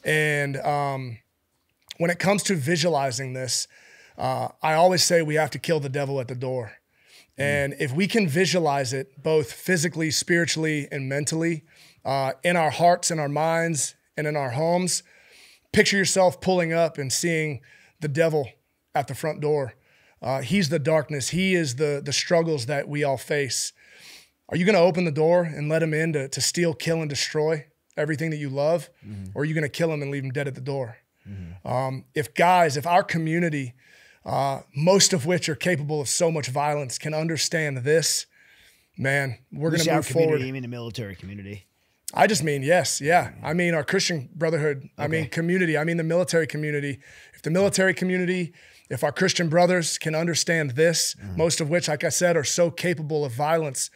And when it comes to visualizing this, I always say we have to kill the devil at the door. And if we can visualize it both physically, spiritually, and mentally, in our hearts, in our minds, and in our homes, picture yourself pulling up and seeing the devil at the front door. He's the darkness. He is the struggles that we all face. Are you going to open the door and let him in to steal, kill, and destroy everything that you love? Mm-hmm. Or are you going to kill him and leave him dead at the door? Mm-hmm. If our community, most of which are capable of so much violence, can understand this, man, we're going to move forward. You mean the military community? I just mean, yes, yeah. I mean our Christian brotherhood. Okay. I mean community. I mean the military community. If the military community, if our Christian brothers can understand this, most of which, like I said, are so capable of violence,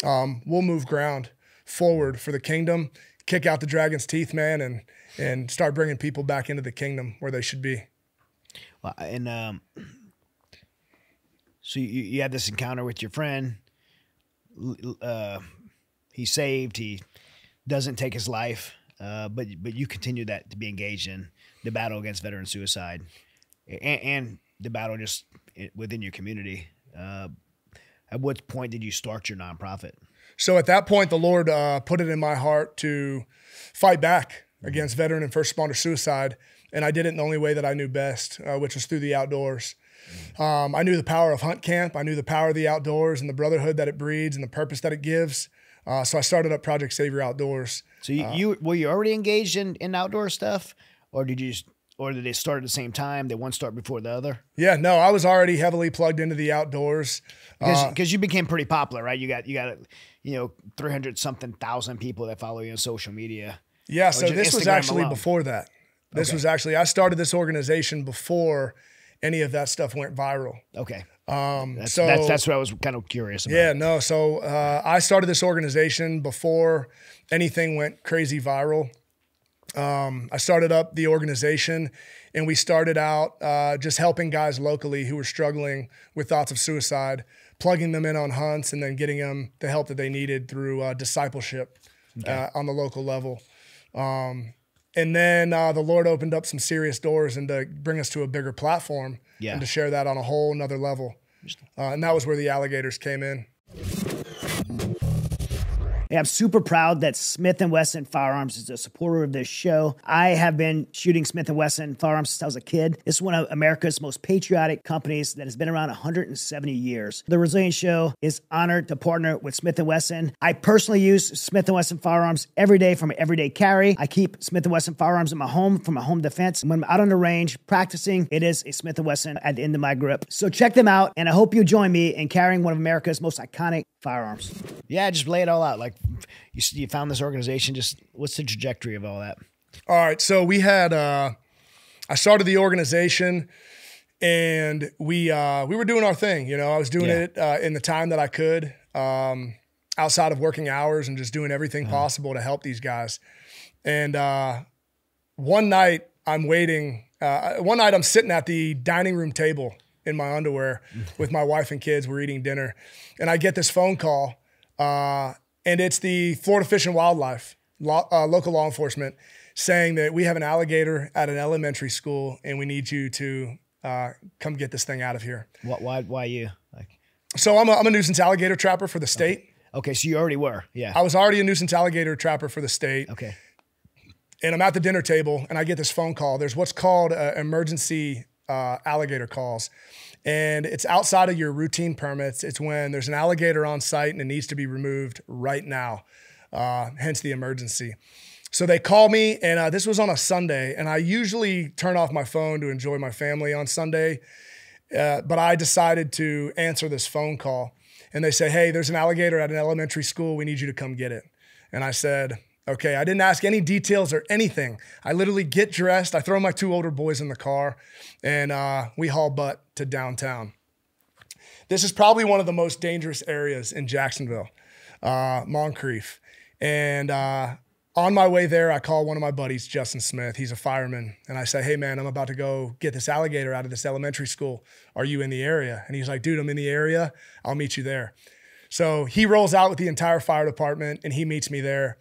we'll move ground forward for the kingdom, kick out the dragon's teeth, man, and start bringing people back into the kingdom where they should be. Well, and so you had this encounter with your friend. He's saved. He doesn't take his life, but you continue that to be engaged in the battle against veteran suicide and the battle just within your community. At what point did you start your nonprofit? So at that point, the Lord put it in my heart to fight back against veteran and first responder suicide, and I did it in the only way that I knew best, which was through the outdoors. I knew the power of hunt camp. I knew the power of the outdoors and the brotherhood that it breeds and the purpose that it gives. So I started up Project Savior Outdoors. So were you already engaged in outdoor stuff, or did they start at the same time? Did one start before the other? Yeah, no, I was already heavily plugged into the outdoors. Because you became pretty popular, right? You got 300-something thousand people that follow you on social media. Yeah, so this was actually before that. This was actually, I started this organization before any of that stuff went viral. Okay. That's what I was kind of curious about. Yeah, no. So I started this organization before anything went crazy viral. I started up the organization, and we started out just helping guys locally who were struggling with thoughts of suicide, plugging them in on hunts, and then getting them the help that they needed through discipleship on the local level. And then the Lord opened up some serious doors and to bring us to a bigger platform and to share that on a whole nother level. And that was where the alligators came in. I'm super proud that Smith & Wesson Firearms is a supporter of this show. I have been shooting Smith & Wesson Firearms since I was a kid. This is one of America's most patriotic companies that has been around 170 years. The Resilient Show is honored to partner with Smith & Wesson. I personally use Smith & Wesson Firearms every day for my everyday carry. I keep Smith & Wesson Firearms in my home for my home defense. When I'm out on the range practicing, it is a Smith & Wesson at the end of my grip. So check them out, and I hope you join me in carrying one of America's most iconic firearms. Yeah, just lay it all out. Like you found this organization. Just what's the trajectory of all that? All right, so we had I started the organization, and we were doing our thing. I was doing it in the time that I could, outside of working hours, and just doing everything possible to help these guys. And one night I'm waiting. One night I'm sitting at the dining room table in my underwear with my wife and kids. We're eating dinner, and I get this phone call, and it's the Florida Fish and Wildlife, local law enforcement, saying that we have an alligator at an elementary school, and we need you to come get this thing out of here. Why you? So I'm a nuisance alligator trapper for the state. Okay, so you already were, yeah. I was already a nuisance alligator trapper for the state. Okay. And I'm at the dinner table, and I get this phone call. There's what's called emergency alligator calls. And it's outside of your routine permits. It's when there's an alligator on site and it needs to be removed right now, hence the emergency. So they call me, and this was on a Sunday, and I usually turn off my phone to enjoy my family on Sunday, but I decided to answer this phone call. And they say, hey, there's an alligator at an elementary school. We need you to come get it. And I said, okay. I didn't ask any details or anything. I literally get dressed. I throw my two older boys in the car, and we haul butt to downtown. This is probably one of the most dangerous areas in Jacksonville, Moncrief. And on my way there, I call one of my buddies, Justin Smith. He's a fireman. And I say, hey, man, I'm about to go get this alligator out of this elementary school. Are you in the area? And he's like, dude, I'm in the area. I'll meet you there. So he rolls out with the entire fire department, and he meets me there.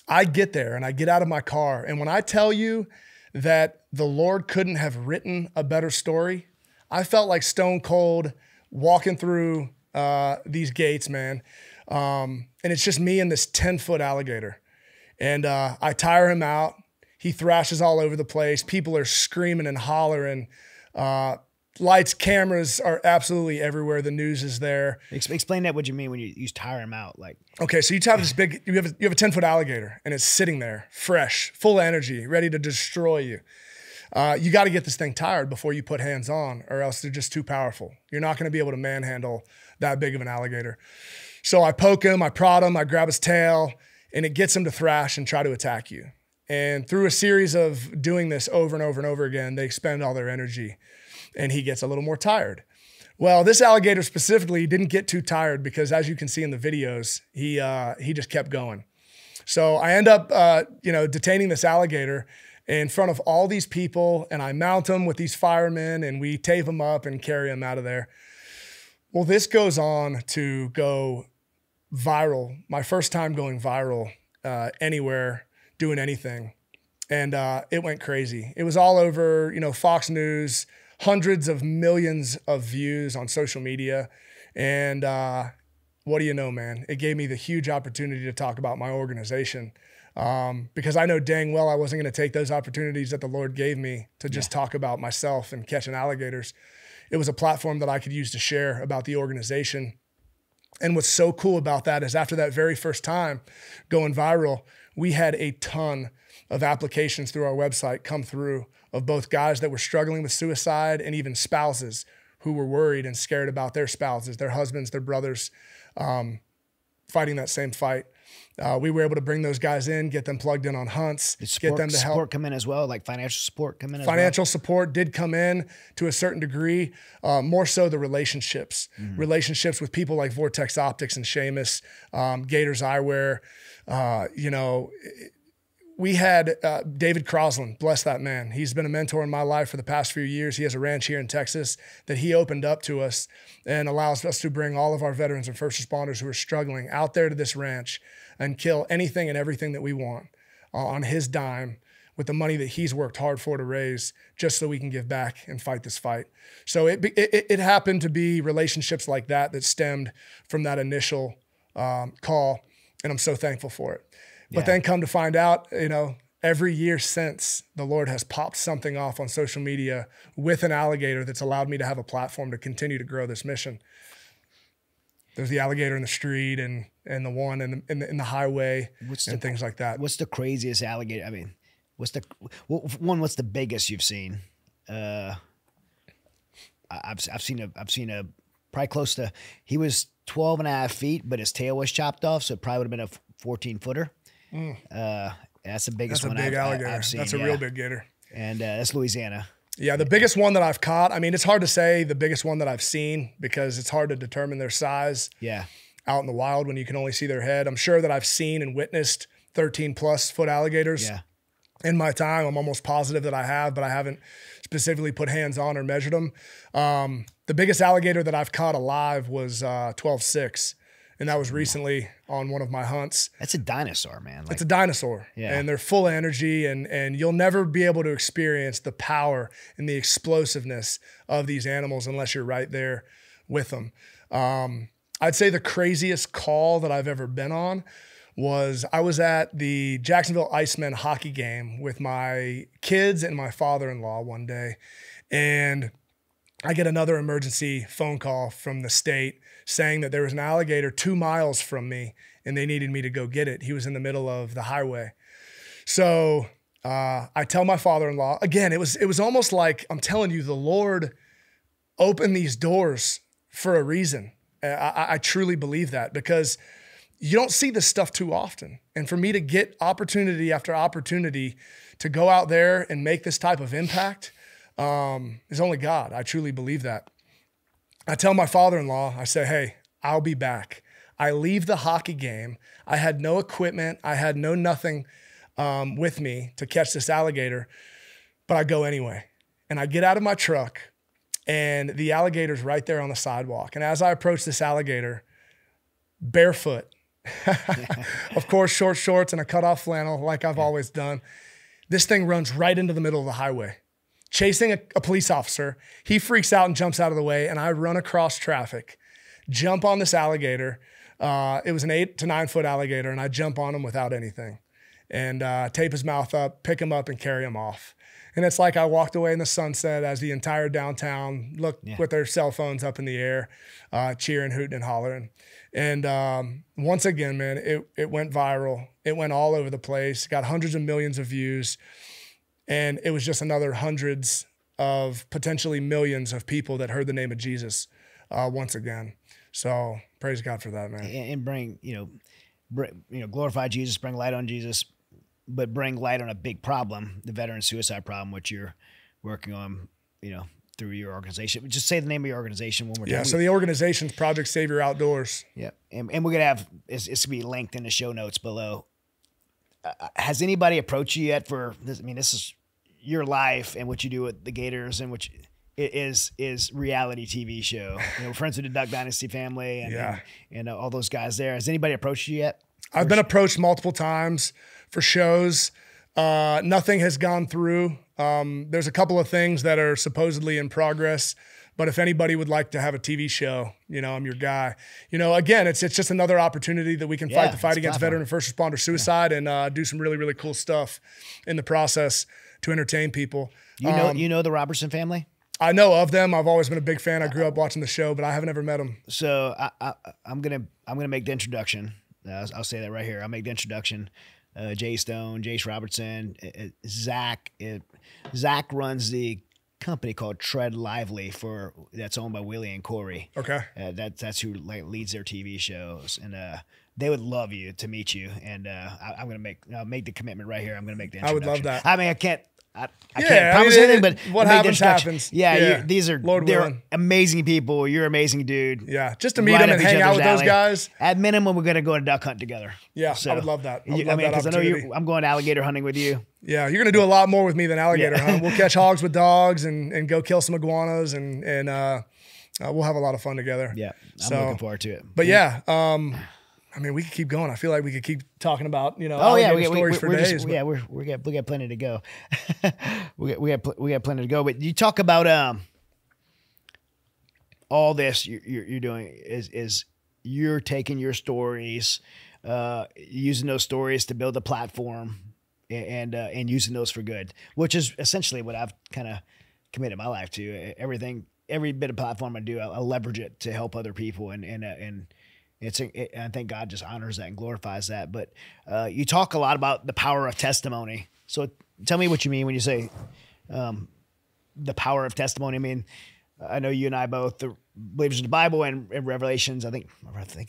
I get there, and I get out of my car. And when I tell you that the Lord couldn't have written a better story, I felt like Stone Cold walking through these gates, man. And it's just me and this 10-foot alligator. And I tire him out. He thrashes all over the place. People are screaming and hollering. Lights, cameras are absolutely everywhere. The news is there. Explain that. What you mean when you tire him out? Like, okay, so you have this big, you have a 10-foot alligator, and it's sitting there, fresh, full of energy, ready to destroy you. You got to get this thing tired before you put hands on, or else they're just too powerful. You're not going to be able to manhandle that big of an alligator. So I poke him, I prod him, I grab his tail, and it gets them to thrash and try to attack you. And through a series of doing this over and over and over again, they expend all their energy, and he gets a little more tired. Well, this alligator specifically didn't get too tired because, as you can see in the videos, he just kept going. So I end up, detaining this alligator in front of all these people, and I mount him with these firemen, and we tape him up and carry him out of there. Well, this goes on to go viral. My first time going viral anywhere, doing anything. And it went crazy. It was all over, Fox News, hundreds of millions of views on social media. And what do you know, man? It gave me the huge opportunity to talk about my organization. Because I know dang well I wasn't going to take those opportunities that the Lord gave me to just talk about myself and catching alligators. It was a platform that I could use to share about the organization. And what's so cool about that is after that very first time going viral, we had a ton of applications through our website come through of both guys that were struggling with suicide and even spouses who were worried and scared about their spouses, their husbands, their brothers, fighting that same fight. We were able to bring those guys in, get them plugged in on hunts, get them to help. Support come in as well, like financial support come in as well? Financial support did come in to a certain degree, more so the relationships. Relationships with people like Vortex Optics and Seamus, Gators Eyewear. We had David Crosland, bless that man. He's been a mentor in my life for the past few years. He has a ranch here in Texas that he opened up to us and allows us to bring all of our veterans and first responders who are struggling out there to this ranch and kill anything and everything that we want on his dime with the money that he's worked hard for to raise just so we can give back and fight this fight. So it happened to be relationships like that stemmed from that initial call, and I'm so thankful for it. But then come to find out, every year since, the Lord has popped something off on social media with an alligator that's allowed me to have a platform to continue to grow this mission. There's the alligator in the street and the one in the highway and things like that. What's the craziest alligator? I mean, what's the biggest you've seen? I've seen a probably close to, he was 12 and a half feet, but his tail was chopped off. So it probably would have been a 14-footer. That's the biggest one. That's a big alligator. I've seen. That's a real big gator. And that's Louisiana. Yeah, the biggest one that I've caught, I mean, it's hard to say the biggest one that I've seen because it's hard to determine their size out in the wild when you can only see their head. I'm sure that I've seen and witnessed 13+ foot alligators in my time. I'm almost positive that I have, but I haven't specifically put hands on or measured them. The biggest alligator that I've caught alive was 12.6. And that was recently on one of my hunts. That's a dinosaur, man. It's a dinosaur. Yeah. And they're full of energy, and you'll never be able to experience the power and the explosiveness of these animals unless you're right there with them. I'd say the craziest call that I've ever been on was I was at the Jacksonville Icemen hockey game with my kids and my father-in-law one day, and I get another emergency phone call from the state saying that there was an alligator 2 miles from me and they needed me to go get it. He was in the middle of the highway. So I tell my father-in-law, again, it was almost like, I'm telling you, the Lord opened these doors for a reason. I truly believe that because you don't see this stuff too often. And for me to get opportunity after opportunity to go out there and make this type of impact is only God. I truly believe that. I tell my father-in-law, I say, hey, I'll be back. I leave the hockey game. I had no equipment. I had nothing with me to catch this alligator, but I go anyway. And I get out of my truck, and the alligator's right there on the sidewalk. And as I approach this alligator, barefoot, of course, short shorts and a cutoff flannel like I've always done, this thing runs right into the middle of the highway. Chasing a police officer, he freaks out and jumps out of the way, and I run across traffic, jump on this alligator. It was an 8 to 9 foot alligator, and I jump on him without anything and tape his mouth up, pick him up, and carry him off. And it's like I walked away in the sunset as the entire downtown looked with their cell phones up in the air, cheering, hooting, and hollering. And once again, man, it went viral. It went all over the place, got hundreds of millions of views. And it was just another hundreds of potentially millions of people that heard the name of Jesus once again. So praise God for that, man. And bring, glorify Jesus, bring light on Jesus, but bring light on a big problem, the veteran suicide problem, which you're working on, through your organization. Just say the name of your organization one more time. Yeah, so the organization's Project Savior Outdoors. Yeah, and we're going to have, it's going to be linked in the show notes below. Has anybody approached you yet for this? I mean, this is your life and what you do with the Gators, and which is reality TV show. Friends with the Duck Dynasty family and all those guys there. Has anybody approached you yet? I've been approached multiple times for shows. Nothing has gone through. There's a couple of things that are supposedly in progress, but if anybody would like to have a TV show, I'm your guy. Again, it's just another opportunity that we can fight the fight against veteran and first responder suicide and do some really, really cool stuff in the process to entertain people. You know the Robertson family? I know of them. I've always been a big fan. I grew up watching the show, but I haven't ever met them. So I'm gonna make the introduction. I'll say that right here. I'll make the introduction. Jay Stone, Jace Robertson, Zach. Zach runs the company called Tread Lively that's owned by Willie and Corey. Okay. That's who leads their TV shows, and they would love to meet you. And I'm gonna make the commitment right here. I'm gonna make the introduction. I would love that. I mean, I can't promise anything, but what happens happens. Yeah. They're willing. amazing people. You're an amazing dude. Yeah, just to meet them and hang out with those guys. At minimum, we're gonna go to duck hunt together. Yeah, so, I would love that. Because I know I'm going alligator hunting with you. Yeah, you're gonna do a lot more with me than alligator hunt. We'll catch hogs with dogs and go kill some iguanas and we'll have a lot of fun together. Yeah, I'm looking forward to it. But I mean, we could keep going. I feel like we could keep talking about, we stories for days. We got plenty to go. we got plenty to go. But you talk about all this you're doing is you're taking your stories, using those stories to build a platform, and using those for good, which is essentially what I've kind of committed my life to. Every bit of platform I do, I'll leverage it to help other people, and I think God just honors that and glorifies that. But you talk a lot about the power of testimony. So tell me what you mean when you say the power of testimony. I mean, I know you and I both are believers in the Bible and Revelations. I think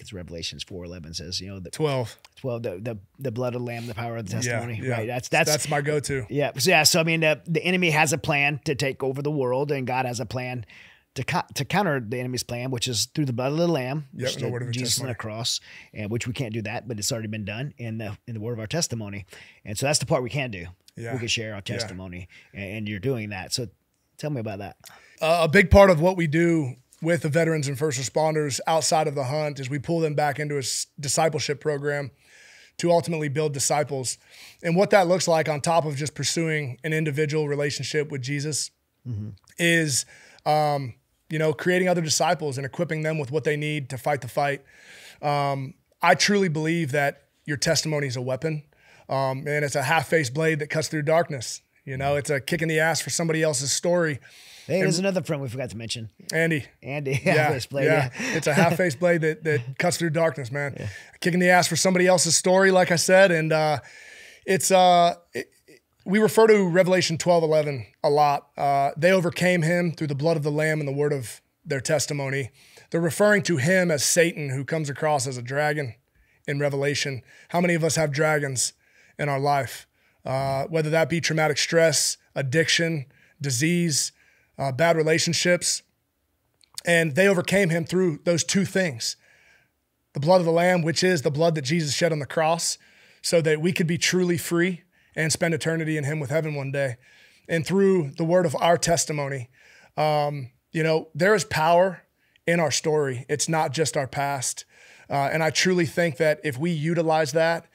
it's Revelations 4:11 says, 12, the blood of the Lamb, the power of the testimony. Yeah. Right. That's my go-to. Yeah. So I mean, the enemy has a plan to take over the world, and God has a plan to counter the enemy's plan, which is through the blood of the Lamb, which the word of Jesus testimony. on the cross, and which we can't do that, but it's already been done in the word of our testimony. And so that's the part we can do. Yeah. We can share our testimony, and you're doing that. So tell me about that. A big part of what we do with the veterans and first responders outside of the hunt is we pull them back into a discipleship program to ultimately build disciples. And what that looks like on top of just pursuing an individual relationship with Jesus is creating other disciples and equipping them with what they need to fight the fight. I truly believe that your testimony is a weapon, and it's a half-faced blade that cuts through darkness. It's a kick in the ass for somebody else's story. Hey, there's another friend we forgot to mention. Andy. Half-faced blade. Yeah. It's a half-faced blade that cuts through darkness, man. Yeah. Kick in the ass for somebody else's story, like I said, and we refer to Revelation 12:11 a lot. They overcame him through the blood of the Lamb and the word of their testimony. They're referring to him as Satan, who comes across as a dragon in Revelation. How many of us have dragons in our life? Whether that be traumatic stress, addiction, disease, bad relationships. And they overcame him through those two things. The blood of the Lamb, which is the blood that Jesus shed on the cross, so that we could be truly free and spend eternity in him with heaven one day. And through the word of our testimony, there is power in our story. It's not just our past. And I truly think that if we utilize that,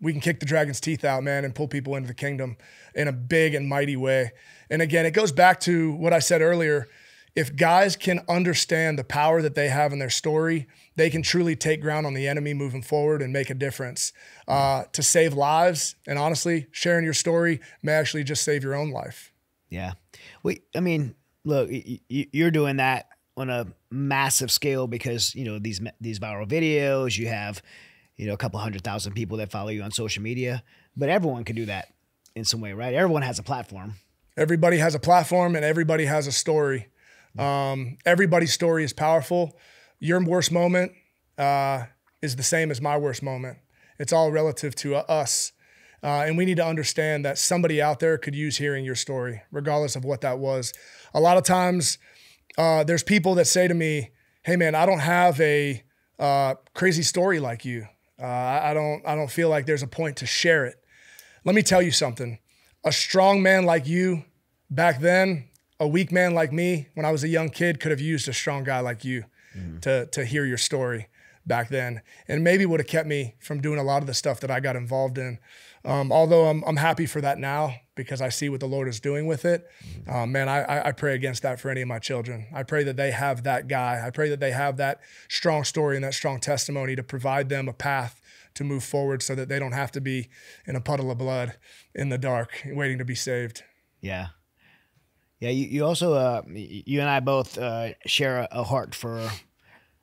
we can kick the dragon's teeth out, man, and pull people into the kingdom in a big and mighty way. And again, it goes back to what I said earlier. If guys can understand the power that they have in their story, they can truly take ground on the enemy moving forward and make a difference to save lives. And honestly, sharing your story may actually just save your own life. Yeah. Look, you're doing that on a massive scale because, these viral videos, you have, a couple 100,000 people that follow you on social media, but everyone can do that in some way, right? Everyone has a platform. Everybody has a platform and everybody has a story. Everybody's story is powerful. Your worst moment is the same as my worst moment. It's all relative to us. And we need to understand that somebody out there could use hearing your story, regardless of what that was. A lot of times, there's people that say to me, hey man, I don't have a crazy story like you. I don't feel like there's a point to share it. Let me tell you something. A strong man like you back then, a weak man like me when I was a young kid could have used a strong guy like you to hear your story back then. And maybe would have kept me from doing a lot of the stuff that I got involved in. Although I'm happy for that now because I see what the Lord is doing with it. Man, I pray against that for any of my children. I pray that they have that guy. I pray that they have that strong story and that strong testimony to provide them a path to move forward so that they don't have to be in a puddle of blood in the dark waiting to be saved. Yeah. Yeah, you also, you and I both share a heart for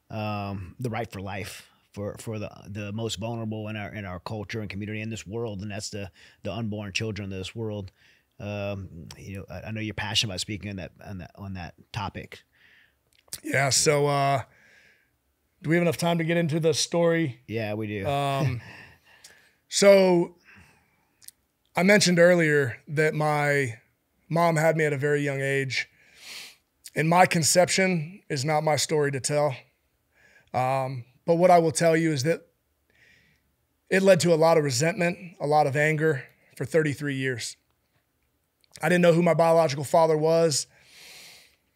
the right for life. For the most vulnerable in our culture and community in this world, and that's the unborn children of this world. I know you're passionate about speaking on that topic. Yeah. So, do we have enough time to get into the story? Yeah, we do. So, I mentioned earlier that my mom had me at a very young age, and my conception is not my story to tell. But what I will tell you is that it led to a lot of resentment, a lot of anger for 33 years. I didn't know who my biological father was.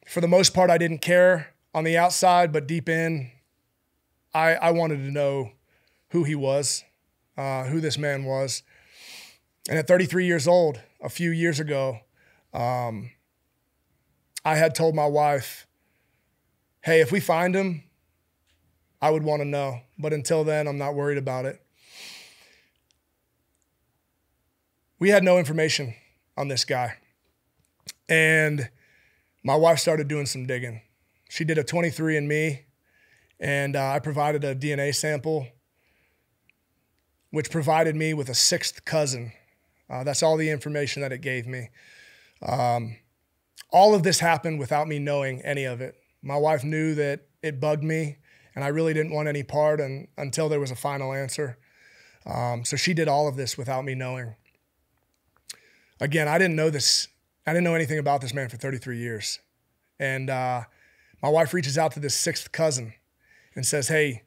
For the most part, I didn't care on the outside, but deep in, I wanted to know who he was, who this man was. And at 33 years old, a few years ago, I had told my wife, hey, if we find him, I would want to know. But until then, I'm not worried about it. We had no information on this guy. And my wife started doing some digging. She did a 23andMe, and I provided a DNA sample, which provided me with a sixth cousin. That's all the information that it gave me. All of this happened without me knowing any of it. My wife knew that it bugged me, and I really didn't want any part until there was a final answer. So she did all of this without me knowing. Again, I didn't know this. I didn't know anything about this man for 33 years. And my wife reaches out to this sixth cousin and says, hey,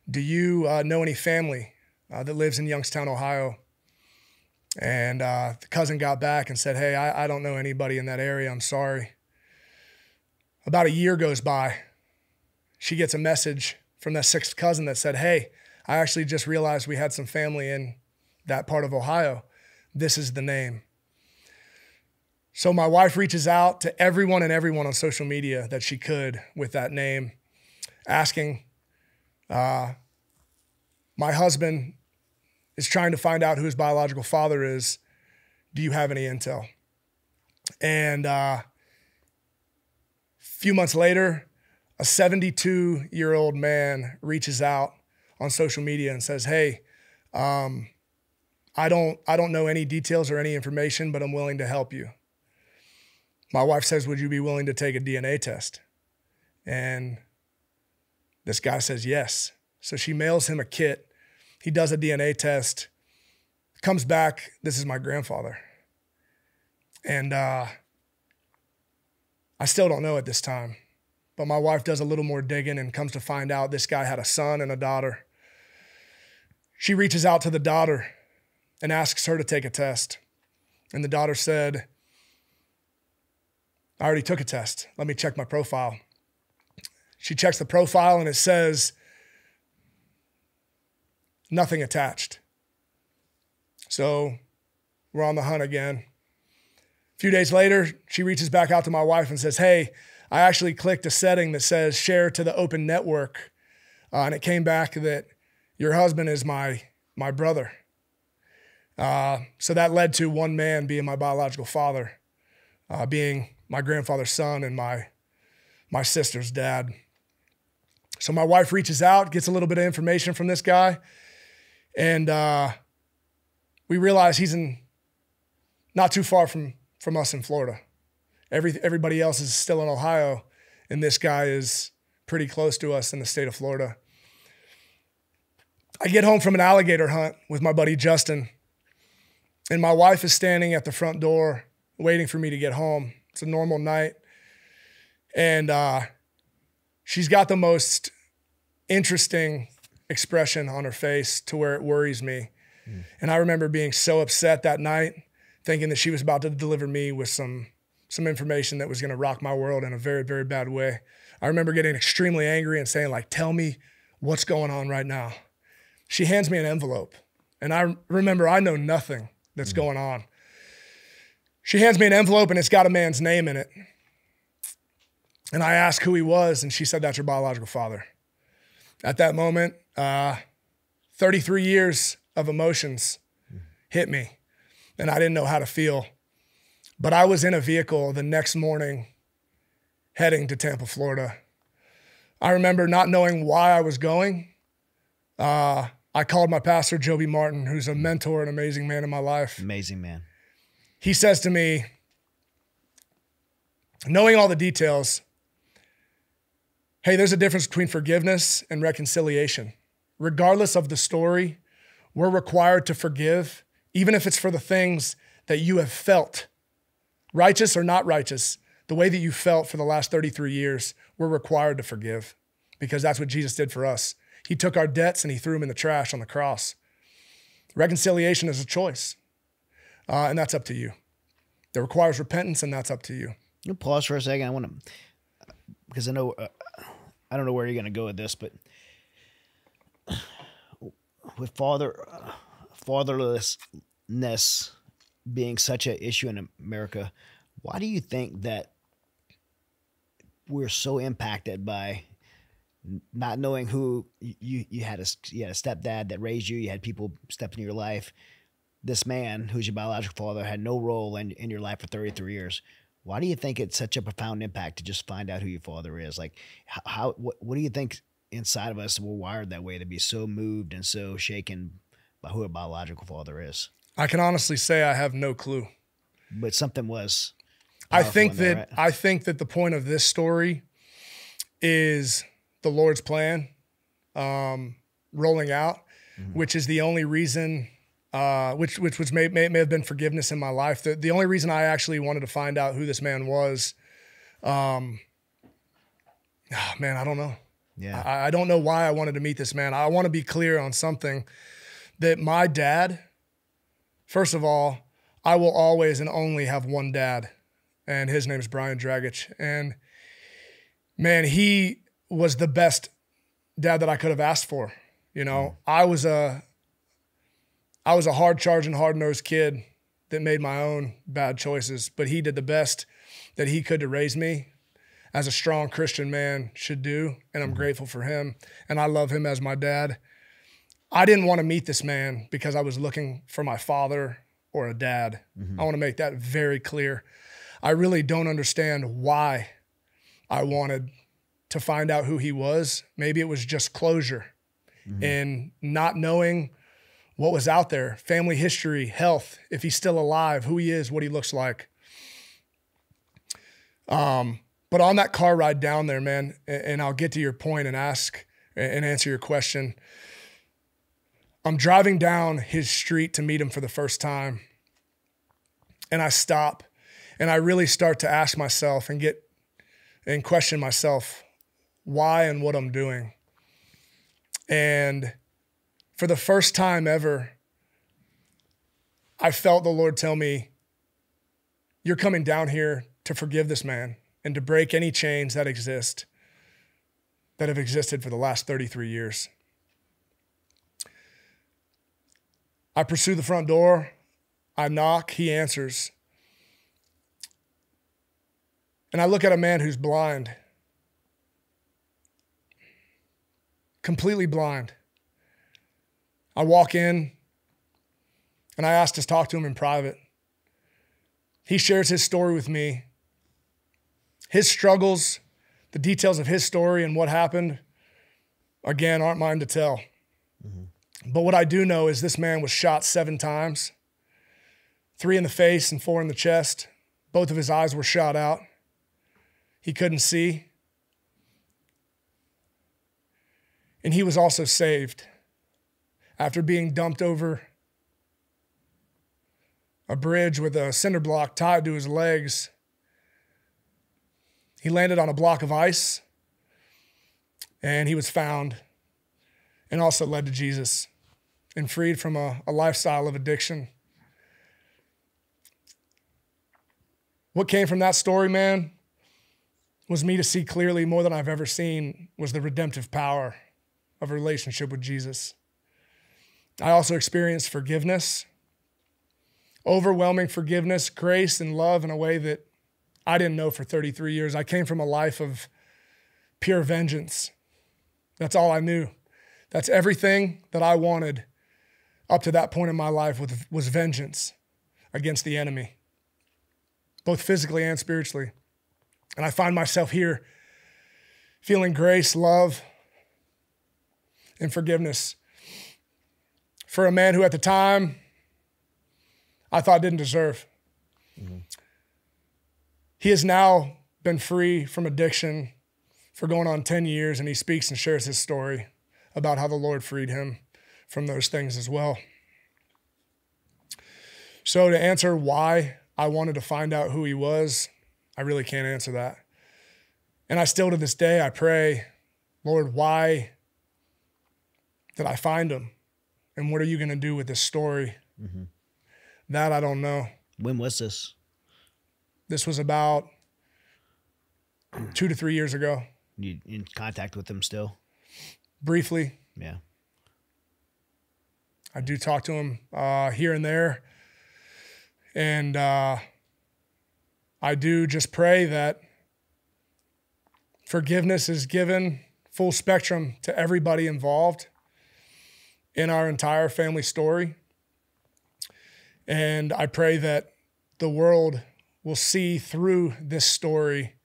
do you know any family that lives in Youngstown, Ohio? And the cousin got back and said, hey, I don't know anybody in that area. I'm sorry. About a year goes by. She gets a message from that sixth cousin that said, hey, I actually just realized we had some family in that part of Ohio. This is the name. So my wife reaches out to everyone on social media that she could with that name, asking, my husband is trying to find out who his biological father is. Do you have any intel? And a few months later, a 72-year-old man reaches out on social media and says, hey, I don't know any details or any information, but I'm willing to help you. My wife says, would you be willing to take a DNA test? And this guy says yes. So she mails him a kit. He does a DNA test, comes back, this is my grandfather. And I still don't know at this time. But my wife does a little more digging and comes to find out this guy had a son and a daughter. She reaches out to the daughter and asks her to take a test. And the daughter said, I already took a test. Let me check my profile. She checks the profile and it says, nothing attached. So we're on the hunt again. A few days later, she reaches back out to my wife and says, hey, I actually clicked a setting that says share to the open network. And it came back that your husband is my brother. So that led to one man being my biological father, being my grandfather's son and my sister's dad. So my wife reaches out, gets a little bit of information from this guy, and we realize he's not too far from us in Florida. Everybody else is still in Ohio, and this guy is pretty close to us in the state of Florida. I get home from an alligator hunt with my buddy Justin, and my wife is standing at the front door waiting for me to get home. It's a normal night. And she's got the most interesting expression on her face to where it worries me. And I remember being so upset that night, thinking that she was about to deliver me with some information that was going to rock my world in a very, very bad way. I remember getting extremely angry and saying, like, tell me what's going on right now. She hands me an envelope, and I remember I know nothing that's going on. She hands me an envelope, and it's got a man's name in it. And I asked who he was, and she said, that's your biological father. At that moment, 33 years of emotions hit me, and I didn't know how to feel. But I was in a vehicle the next morning heading to Tampa, Florida. I remember not knowing why I was going. I called my pastor, Joby Martin, who's a mentor, an amazing man in my life. Amazing man. He says to me, knowing all the details, hey, there's a difference between forgiveness and reconciliation. Regardless of the story, we're required to forgive, even if it's for the things that you have felt. Righteous or not righteous, the way that you felt for the last 33 years, we're required to forgive because that's what Jesus did for us. He took our debts and he threw them in the trash on the cross. Reconciliation is a choice, and that's up to you. That requires repentance, and that's up to you. You pause for a second. I want to, because I know, I don't know where you're going to go with this, but with fatherlessness being such an issue in America, why do you think that we're so impacted by not knowing who you had a stepdad that raised you, you had people step into your life. This man, who's your biological father, had no role in your life for 33 years. Why do you think it's such a profound impact to just find out who your father is? Like, what do you think inside of us we're wired that way, to be so moved and so shaken by who a biological father is? I can honestly say I have no clue. But something was. I think that the point of this story is the Lord's plan rolling out, which is the only reason, which may have been forgiveness in my life. The only reason I actually wanted to find out who this man was, man, I don't know. Yeah, I don't know why I wanted to meet this man. I want to be clear on something, that my dad, first of all, I will always and only have one dad, and his name is Brian Dragich. And man, he was the best dad that I could have asked for. You know, I was a hard charging, hard nosed kid that made my own bad choices, but he did the best that he could to raise me as a strong Christian man should do. And I'm grateful for him. And I love him as my dad. I didn't want to meet this man because I was looking for my father or a dad. I want to make that very clear. I really don't understand why I wanted to find out who he was. Maybe it was just closure and not knowing what was out there, family history, health, if he's still alive, who he is, what he looks like. But on that car ride down there, man, and I'll get to your point and ask and answer your question. I'm driving down his street to meet him for the first time. And I stop and I really start to ask myself and question myself why and what I'm doing. And for the first time ever, I felt the Lord tell me, you're coming down here to forgive this man and to break any chains that exist, that have existed for the last 33 years. I pursue the front door. I knock. He answers. And I look at a man who's blind, completely blind. I walk in and I ask to talk to him in private. He shares his story with me. His struggles, the details of his story and what happened, again, aren't mine to tell. But what I do know is this man was shot 7 times, 3 in the face and 4 in the chest. Both of his eyes were shot out. He couldn't see. And he was also saved. after being dumped over a bridge with a cinder block tied to his legs. He landed on a block of ice, and he was found and also led to Jesus and freed from a lifestyle of addiction. What came from that story, man, was me to see clearly more than I've ever seen was the redemptive power of a relationship with Jesus. I also experienced forgiveness, overwhelming forgiveness, grace, and love in a way that I didn't know for 33 years. I came from a life of pure vengeance. That's all I knew. That's everything that I wanted up to that point in my life was vengeance against the enemy, both physically and spiritually. And I find myself here feeling grace, love, and forgiveness for a man who at the time I thought didn't deserve. Mm-hmm. He has now been free from addiction for going on 10 years, and he speaks and shares his story about how the Lord freed him from those things as well. So to answer why I wanted to find out who he was, I really can't answer that. And I still to this day, I pray, Lord, why did I find him? And what are you going to do with this story? Mm-hmm. That I don't know. When was this? This was about 2 to 3 years ago. You in contact with him still? Briefly. Yeah. I do talk to him here and there. And I do just pray that forgiveness is given full spectrum to everybody involved in our entire family story. And I pray that the world will see through this story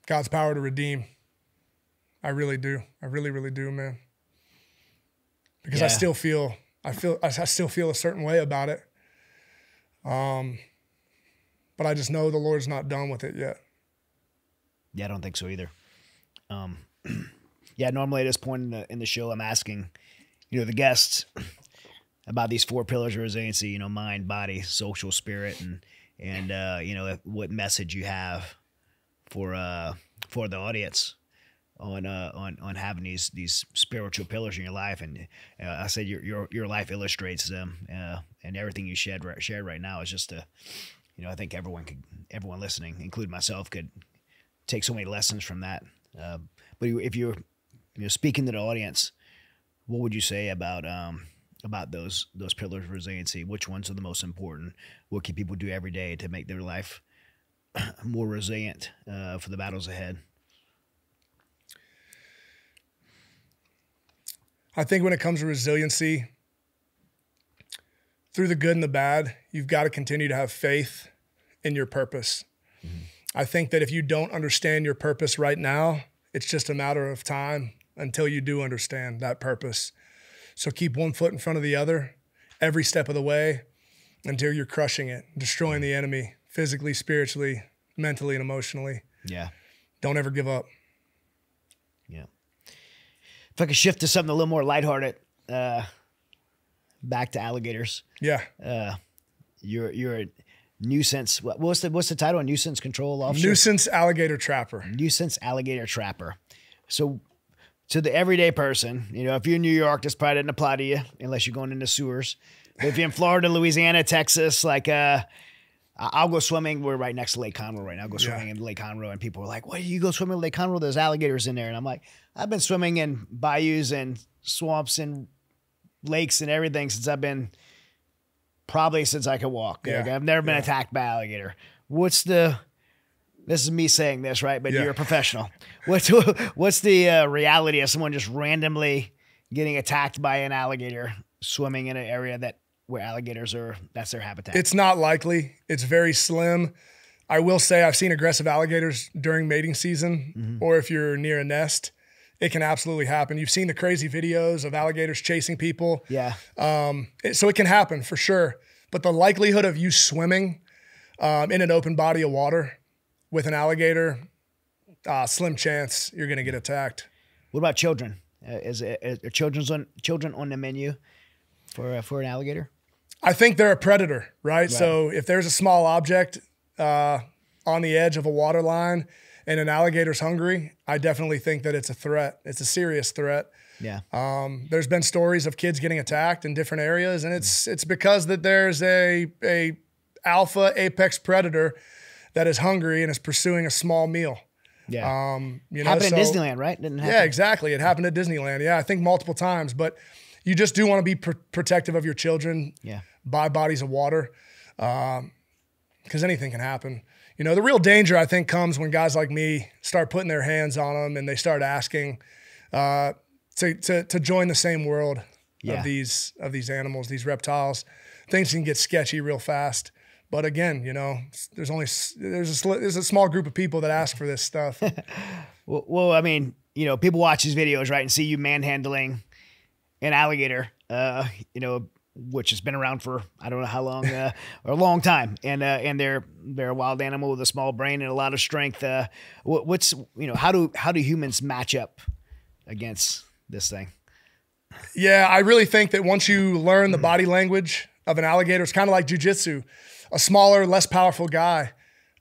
God's power to redeem. I really do. I really, really do, man. Because I still feel a certain way about it. But I just know the Lord's not done with it yet. Yeah, I don't think so either. Yeah, normally at this point in the show, I'm asking, the guests about these 4 pillars of resiliency, mind, body, social, spirit, and what message you have for the audience on having these spiritual pillars in your life. And I said your life illustrates them, and everything you shared right now is just I think everyone listening, including myself, could take so many lessons from that. But if you're speaking to the audience, what would you say about those pillars of resiliency? Which ones are the most important? What can people do every day to make their life more resilient for the battles ahead? I think when it comes to resiliency, through the good and the bad, you've got to continue to have faith in your purpose. Mm-hmm. I think that if you don't understand your purpose right now, it's just a matter of time until you do understand that purpose. So keep one foot in front of the other every step of the way until you're crushing it, destroying the enemy physically, spiritually, mentally, and emotionally. Yeah. Don't ever give up. Yeah. If I could shift to something a little more lighthearted, back to alligators. Yeah. You're a nuisance. What's the title? A nuisance control officer? Nuisance alligator trapper. Nuisance alligator trapper. So to the everyday person, if you're in New York, this probably doesn't apply to you unless you're going into sewers. But if you're in Florida, Louisiana, Texas, I'll go swimming. We're right next to Lake Conroe right now. I'll go swimming in Lake Conroe, and people are like, "Why do you go swimming in Lake Conroe? There's alligators in there." And I'm like, I've been swimming in bayous and swamps and lakes and everything since I could walk. Yeah. I've never been attacked by alligator. This is me saying this, right? But you're a professional. What's the reality of someone just randomly getting attacked by an alligator swimming in an area where alligators that's their habitat? It's not likely. It's very slim. I will say I've seen aggressive alligators during mating season, or if you're near a nest, it can absolutely happen. You've seen the crazy videos of alligators chasing people. Yeah. So it can happen for sure. But the likelihood of you swimming in an open body of water with an alligator, slim chance you're going to get attacked. What about children? Are children on the menu for an alligator? I think they're a predator, right? So if there's a small object on the edge of a water line and an alligator's hungry, I definitely think that it's a threat. It's a serious threat. Yeah. There's been stories of kids getting attacked in different areas, and it's because that there's a alpha apex predator that is hungry and is pursuing a small meal. Yeah. You know, happened at Disneyland, right? Didn't happen? Yeah, exactly. It happened at Disneyland. Yeah, I think multiple times, but you just do want to be protective of your children by bodies of water, because anything can happen. You know, the real danger, I think, comes when guys like me start putting their hands on them and they start asking to join the same world of these animals, these reptiles. Things can get sketchy real fast. But again, you know, there's a small group of people that ask for this stuff. Well, I mean, you know, people watch these videos, right, and see you manhandling an alligator, you know, which has been around for I don't know how long, or a long time, and they're a wild animal with a small brain and a lot of strength. What's you know, how do humans match up against this thing? Yeah, I really think that once you learn the body language of an alligator, it's kind of like jujitsu. A smaller, less powerful guy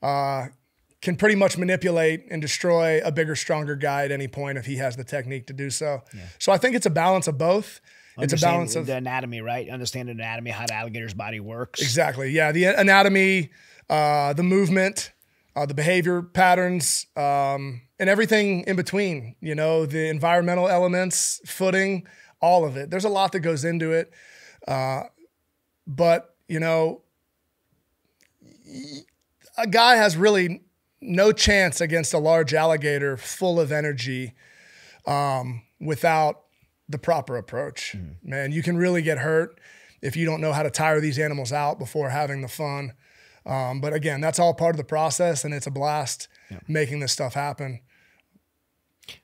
can pretty much manipulate and destroy a bigger, stronger guy at any point if he has the technique to do so. Yeah. So I think it's a balance of both. It's a balance of the anatomy, right? Understand the anatomy, how the alligator's body works. Exactly. Yeah, the anatomy, the movement, the behavior patterns, and everything in between. You know, the environmental elements, footing, all of it. There's a lot that goes into it, but you know, a guy has really no chance against a large alligator full of energy without the proper approach. Man, you can really get hurt if you don't know how to tire these animals out before having the fun. But again, that's all part of the process, and it's a blast making this stuff happen.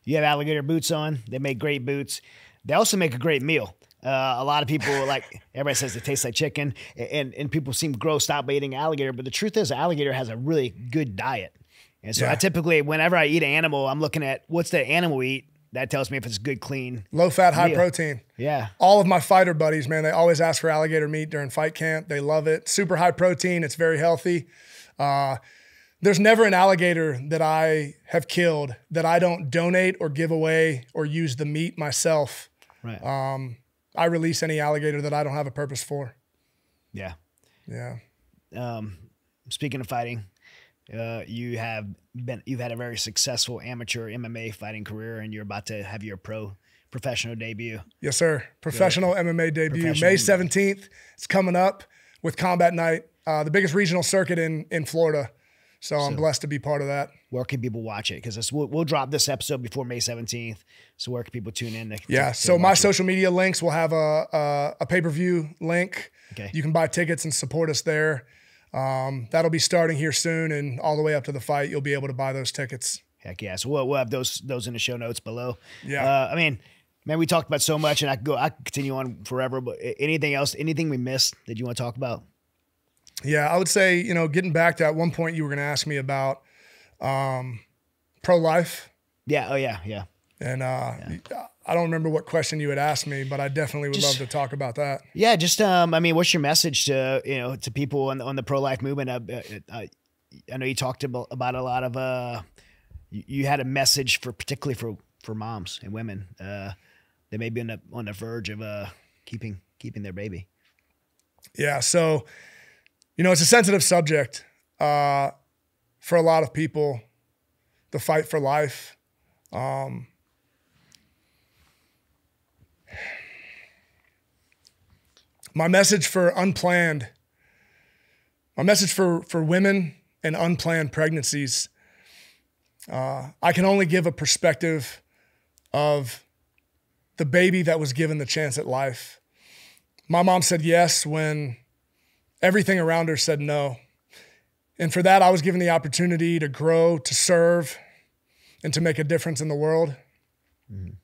You have alligator boots on. They make great boots. They also make a great meal. A lot of people, like everybody says, it tastes like chicken, and people seem grossed out by eating alligator. But the truth is, alligator has a really good diet. And so I typically, whenever I eat an animal, I'm looking at what's the animal eat. That tells me if it's good, clean, low fat, high meal. protein. Yeah. All of my fighter buddies, man, they always ask for alligator meat during fight camp. They love it. Super high protein. It's very healthy. There's never an alligator that I have killed that I don't donate or give away or use the meat myself. Right. I release any alligator that I don't have a purpose for. Yeah. Yeah. Speaking of fighting, you've had a very successful amateur MMA fighting career, and you're about to have your professional debut. Yes, sir. Professional MMA debut. May 17th. It's coming up with Combat Night, the biggest regional circuit in Florida. So I'm blessed to be part of that. Where can people watch it? Because we'll drop this episode before May 17th. So where can people tune in? So my social media links will have a pay-per-view link. Okay. You can buy tickets and support us there. That'll be starting here soon, and all the way up to the fight, you'll be able to buy those tickets. Heck yeah. So we'll have those in the show notes below. Yeah. I mean, man, we talked about so much, and I could continue on forever, but anything else, anything we missed that you want to talk about? Yeah, I would say, you know, getting back to at one point you were going to ask me about pro-life. Yeah. Oh, yeah. Yeah. And I don't remember what question you had asked me, but I definitely would love to talk about that. Yeah, just I mean, what's your message to people on the pro-life movement? I know you talked about a lot of you had a message particularly for moms and women that may be on the verge of keeping their baby. Yeah, so you know, it's a sensitive subject for a lot of people, the fight for life. My message for women and unplanned pregnancies, I can only give a perspective of the baby that was given the chance at life. My mom said yes when everything around her said no. And for that, I was given the opportunity to grow, to serve, and to make a difference in the world. Mm-hmm.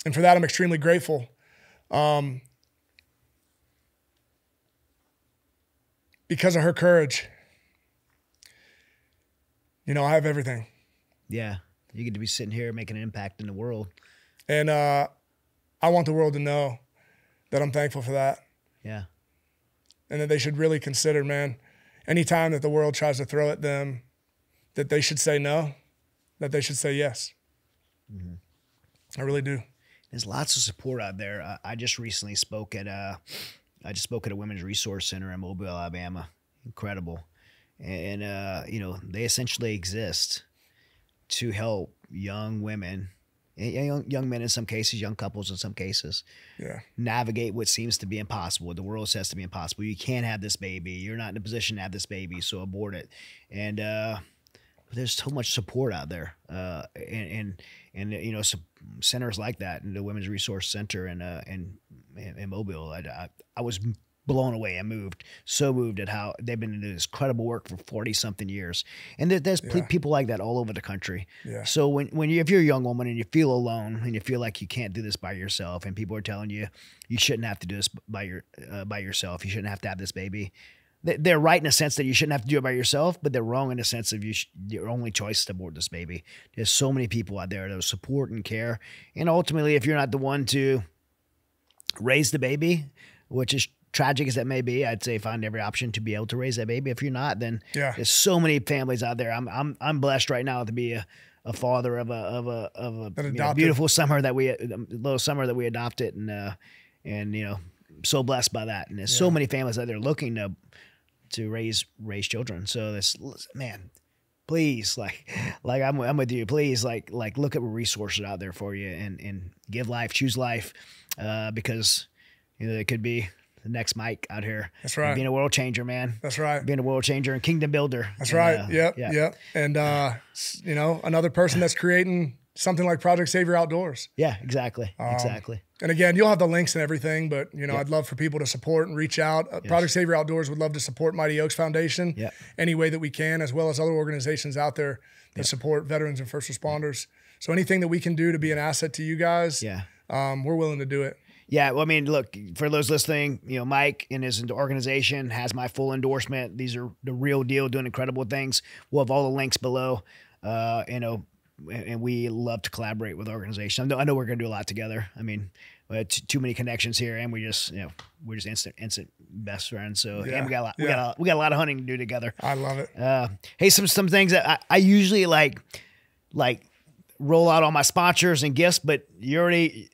And for that, I'm extremely grateful. Because of her courage, you know, I have everything. Yeah. You get to be sitting here making an impact in the world. And I want the world to know that I'm thankful for that. Yeah. And that they should really consider, man, anytime that the world tries to throw at them, that they should say no, that they should say yes. Mm-hmm. I really do. There's lots of support out there. I just recently spoke at a women's resource center in Mobile, Alabama. Incredible. And you know, they essentially exist to help young women, young men in some cases, young couples in some cases, navigate what seems to be impossible. The world says to be impossible. You can't have this baby. You're not in a position to have this baby, so abort it. And there's so much support out there, and you know, centers like that, and the Women's Resource Center in Mobile. I was blown away. I so moved at how they've been doing this incredible work for 40-something years. And there's people like that all over the country. Yeah. So if you're a young woman and you feel alone and you feel like you can't do this by yourself, and people are telling you you shouldn't have to do this by yourself, you shouldn't have to have this baby. They're right in a sense that you shouldn't have to do it by yourself, but they're wrong in the sense of your only choice is to abort this baby. There's so many people out there that will support and care. And ultimately, if you're not the one to raise the baby, which is tragic as that may be, I'd say find every option to be able to raise that baby. If you're not, then there's so many families out there. I'm blessed right now to be a father of a beautiful summer that little summer that we adopted, and you know, so blessed by that. And there's so many families out there looking to raise children. So this, man, please, like I'm with you. Please, like look at what resources out there for you, and give life, choose life, because you know it could be the next Mike out here. That's right. Being a world changer, man. That's right. Being a world changer and kingdom builder. That's right. Yep. And you know, another person that's creating something like Project Savior Outdoors. Yeah, exactly. Exactly. And again, you'll have the links and everything, but you know, I'd love for people to support and reach out. Project Savior Outdoors would love to support Mighty Oaks Foundation any way that we can, as well as other organizations out there that support veterans and first responders. So anything that we can do to be an asset to you guys, we're willing to do it. Yeah, well, I mean, look, for those listening, you know, Mike and his organization has my full endorsement. These are the real deal, doing incredible things. We'll have all the links below, you know, and we love to collaborate with organizations. I know we're going to do a lot together. I mean, we had too many connections here, and we're just instant best friends. So and we got a lot of hunting to do together. I love it. Hey, some things that I usually like roll out all my sponsors and gifts, but you already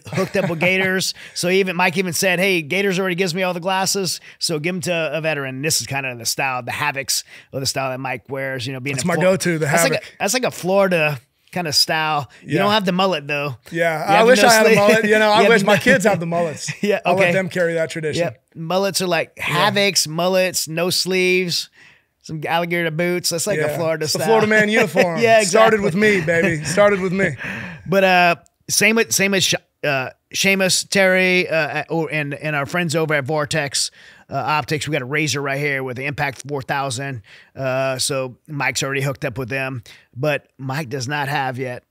hooked up with Gators. So Mike even said, hey, Gators already gives me all the glasses, so give them to a veteran. And this is kind of the style, the Havocs, or the style that Mike wears, you know, being that's my go-to, the Havoc. That's like a Florida kind of style. You don't have the mullet though. Yeah, I wish I had a mullet. You know, I wish my kids have the mullets. I'll let them carry that tradition. Yeah, mullets are like Havocs, mullets, no sleeves, some alligator boots. That's like a Florida style. The Florida man uniform. Exactly. Started with me, baby. Started with me. But same as Seamus, Terry, and our friends over at Vortex Optics. We got a razor right here with the Impact 4000. So Mike's already hooked up with them, but Mike does not have yet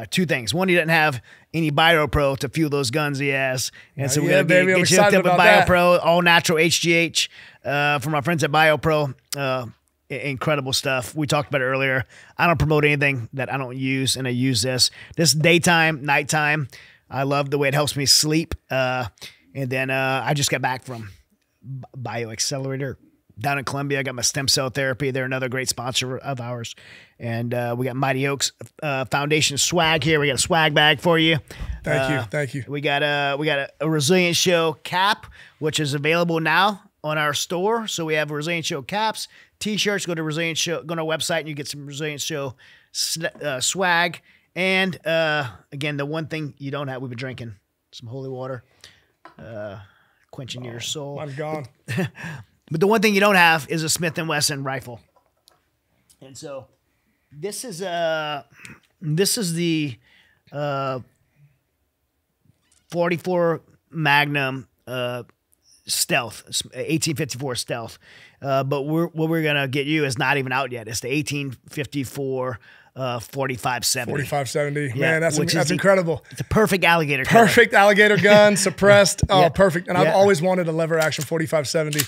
two things. One, he doesn't have any BioPro to fuel those guns he has, and so we got to get you hooked up with BioPro, all natural HGH from our friends at BioPro. Incredible stuff. We talked about it earlier. I don't promote anything that I don't use, and I use this. This daytime, nighttime. I love the way it helps me sleep. And then I just got back from BioAccelerator down in Columbia. I got my stem cell therapy. They're another great sponsor of ours. And we got Mighty Oaks Foundation swag here. We got a swag bag for you. Thank you. We got a Resilient Show cap, which is available now on our store. So we have Resilient Show caps, T-shirts. Go to Resilient Show, go to our website, and you get some Resilient Show swag. And again, the one thing you don't have, we've been drinking some holy water, quenching your soul. I'm gone. But the one thing you don't have is a Smith & Wesson rifle. And so this is the 44 Magnum Stealth, 1854 Stealth. But what we're going to get you is not even out yet. It's the 1854 4570. 4570. Man, that's incredible. It's a perfect alligator gun. Perfect alligator gun, suppressed. Oh, perfect. And I've always wanted a lever action 4570.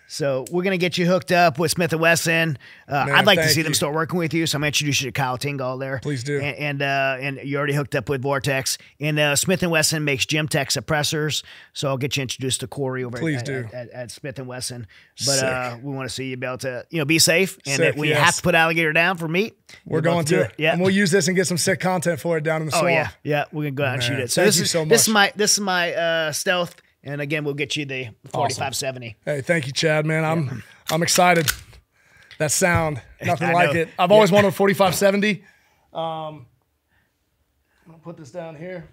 So we're going to get you hooked up with Smith & Wesson. I'd like to see them start working with you, so I'm going to introduce you to Kyle Tingle there. Please do. And you're already hooked up with Vortex. And Smith & Wesson makes Gym Tech suppressors, so I'll get you introduced to Corey over at Smith & Wesson. But we want to see you be able to be safe. And when you have to put alligator down for meat, we're going to. Yeah. And we'll use this and get some sick content for it down in the swamp. Oh, yeah. We're going to go out and shoot it. So thank you so much. This is my stealth. And again, we'll get you the 4570. Awesome. Hey, thank you, Chad, man. I'm excited. That sound, nothing like it. I've always wanted a 4570. I'm gonna put this down here.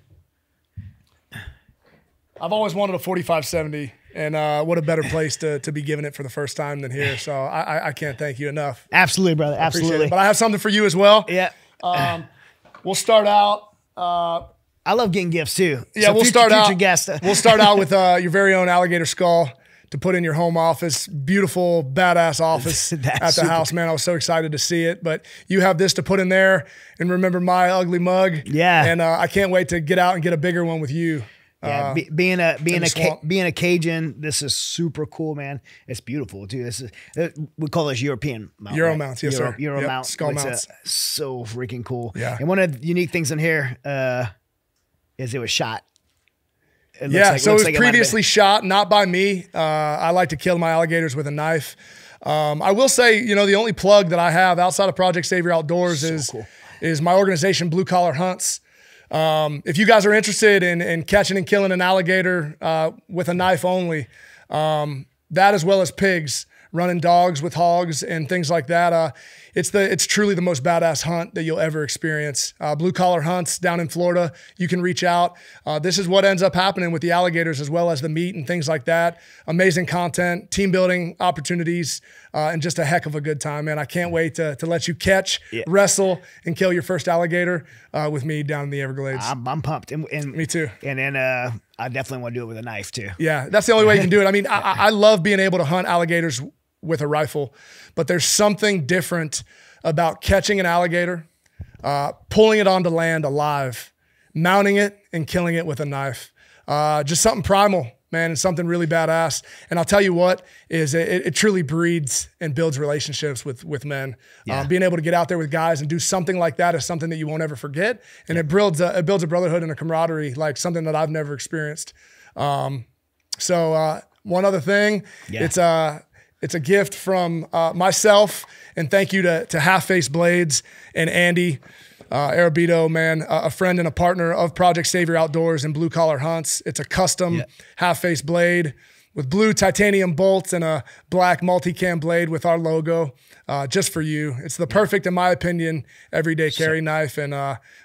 I've always wanted a 4570, and what a better place to be giving it for the first time than here. So I can't thank you enough. Absolutely, brother. Absolutely. But I have something for you as well. Yeah. We'll start out. I love getting gifts too. Yeah, so we'll start out with your very own alligator skull to put in your home office. Beautiful, badass office at the house, man. I was so excited to see it. But you have this to put in there and remember my ugly mug. Yeah. And I can't wait to get out and get a bigger one with you. Yeah, being a Cajun, this is super cool, man. It's beautiful too. This is we call this European mount. Euro mounts, yes, sir. Euro mount, skull mounts. So freaking cool. Yeah. And one of the unique things in here is it was shot. So it was previously shot, not by me. I like to kill my alligators with a knife. I will say, the only plug that I have outside of Project Savior Outdoors is my organization, Blue Collar Hunts. If you guys are interested in catching and killing an alligator with a knife only, that as well as pigs, running dogs with hogs and things like that, it's truly the most badass hunt that you'll ever experience. Blue Collar Hunts down in Florida, you can reach out. This is what ends up happening with the alligators as well as the meat and things like that. Amazing content, team building opportunities, and just a heck of a good time, man. I can't wait to let you catch, wrestle, and kill your first alligator with me down in the Everglades. I'm pumped. And me too. And then I definitely want to do it with a knife too. Yeah, that's the only way you can do it. I mean, I love being able to hunt alligators with a rifle, but there's something different about catching an alligator, pulling it onto land alive, mounting it and killing it with a knife. Just something primal, man, and something really badass. And I'll tell you what, is it truly breeds and builds relationships with men. Yeah. Being Being able to get out there with guys and do something like that is something that you won't ever forget. And it builds a brotherhood and a camaraderie, like something that I've never experienced. So one other thing, it's a gift from myself, and thank you to Half Face Blades and Andy Arabito, man, a friend and a partner of Project Savior Outdoors and Blue Collar Hunts. It's a custom Half Face blade with blue titanium bolts and a black multicam blade with our logo, just for you. It's the perfect, in my opinion, everyday carry knife, and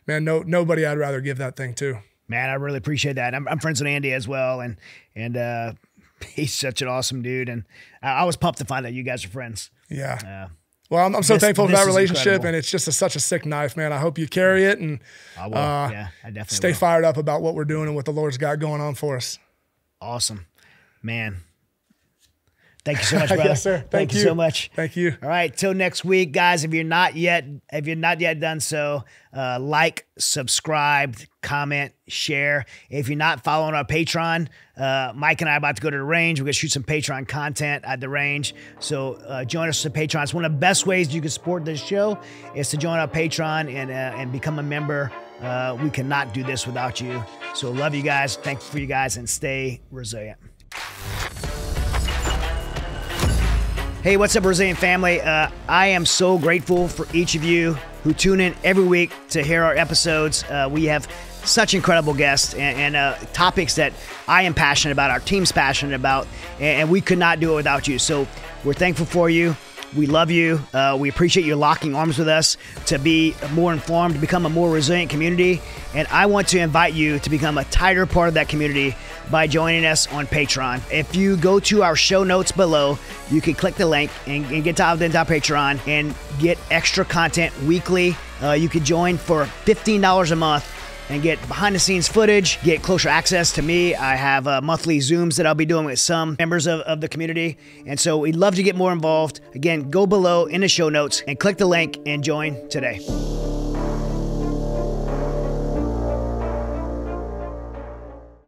man, nobody I'd rather give that thing to. Man, I really appreciate that. I'm friends with Andy as well, and he's such an awesome dude, and I was pumped to find out you guys are friends. Yeah. Well, I'm so thankful for that relationship, incredible. And it's just such a sick knife, man. I hope you carry it, and I will. I definitely stay fired up about what we're doing and what the Lord's got going on for us. Awesome, man. Thank you so much, brother. Yes, sir. Thank you so much. Thank you. All right, till next week, guys. If you're not yet done so, like, subscribe, comment, share. If you're not following our Patreon, Mike and I are about to go to the range. We're gonna shoot some Patreon content at the range. So join us on Patreon. It's one of the best ways you can support this show is to join our Patreon and become a member. We cannot do this without you. So love you guys. Thank you for you guys, and stay resilient. Hey, what's up, Resilient family? I am so grateful for each of you who tune in every week to hear our episodes. We have such incredible guests and topics that I am passionate about, our team's passionate about, and we could not do it without you. So we're thankful for you. We love you. We appreciate you locking arms with us to be more informed, to become a more resilient community. And I want to invite you to become a tighter part of that community by joining us on Patreon. If you go to our show notes below, you can click the link and get dialed into our Patreon and get extra content weekly. You can join for $15 a month and get behind-the-scenes footage, get closer access to me. I have monthly Zooms that I'll be doing with some members of the community. And so we'd love to get more involved. Again, go below in the show notes and click the link and join today.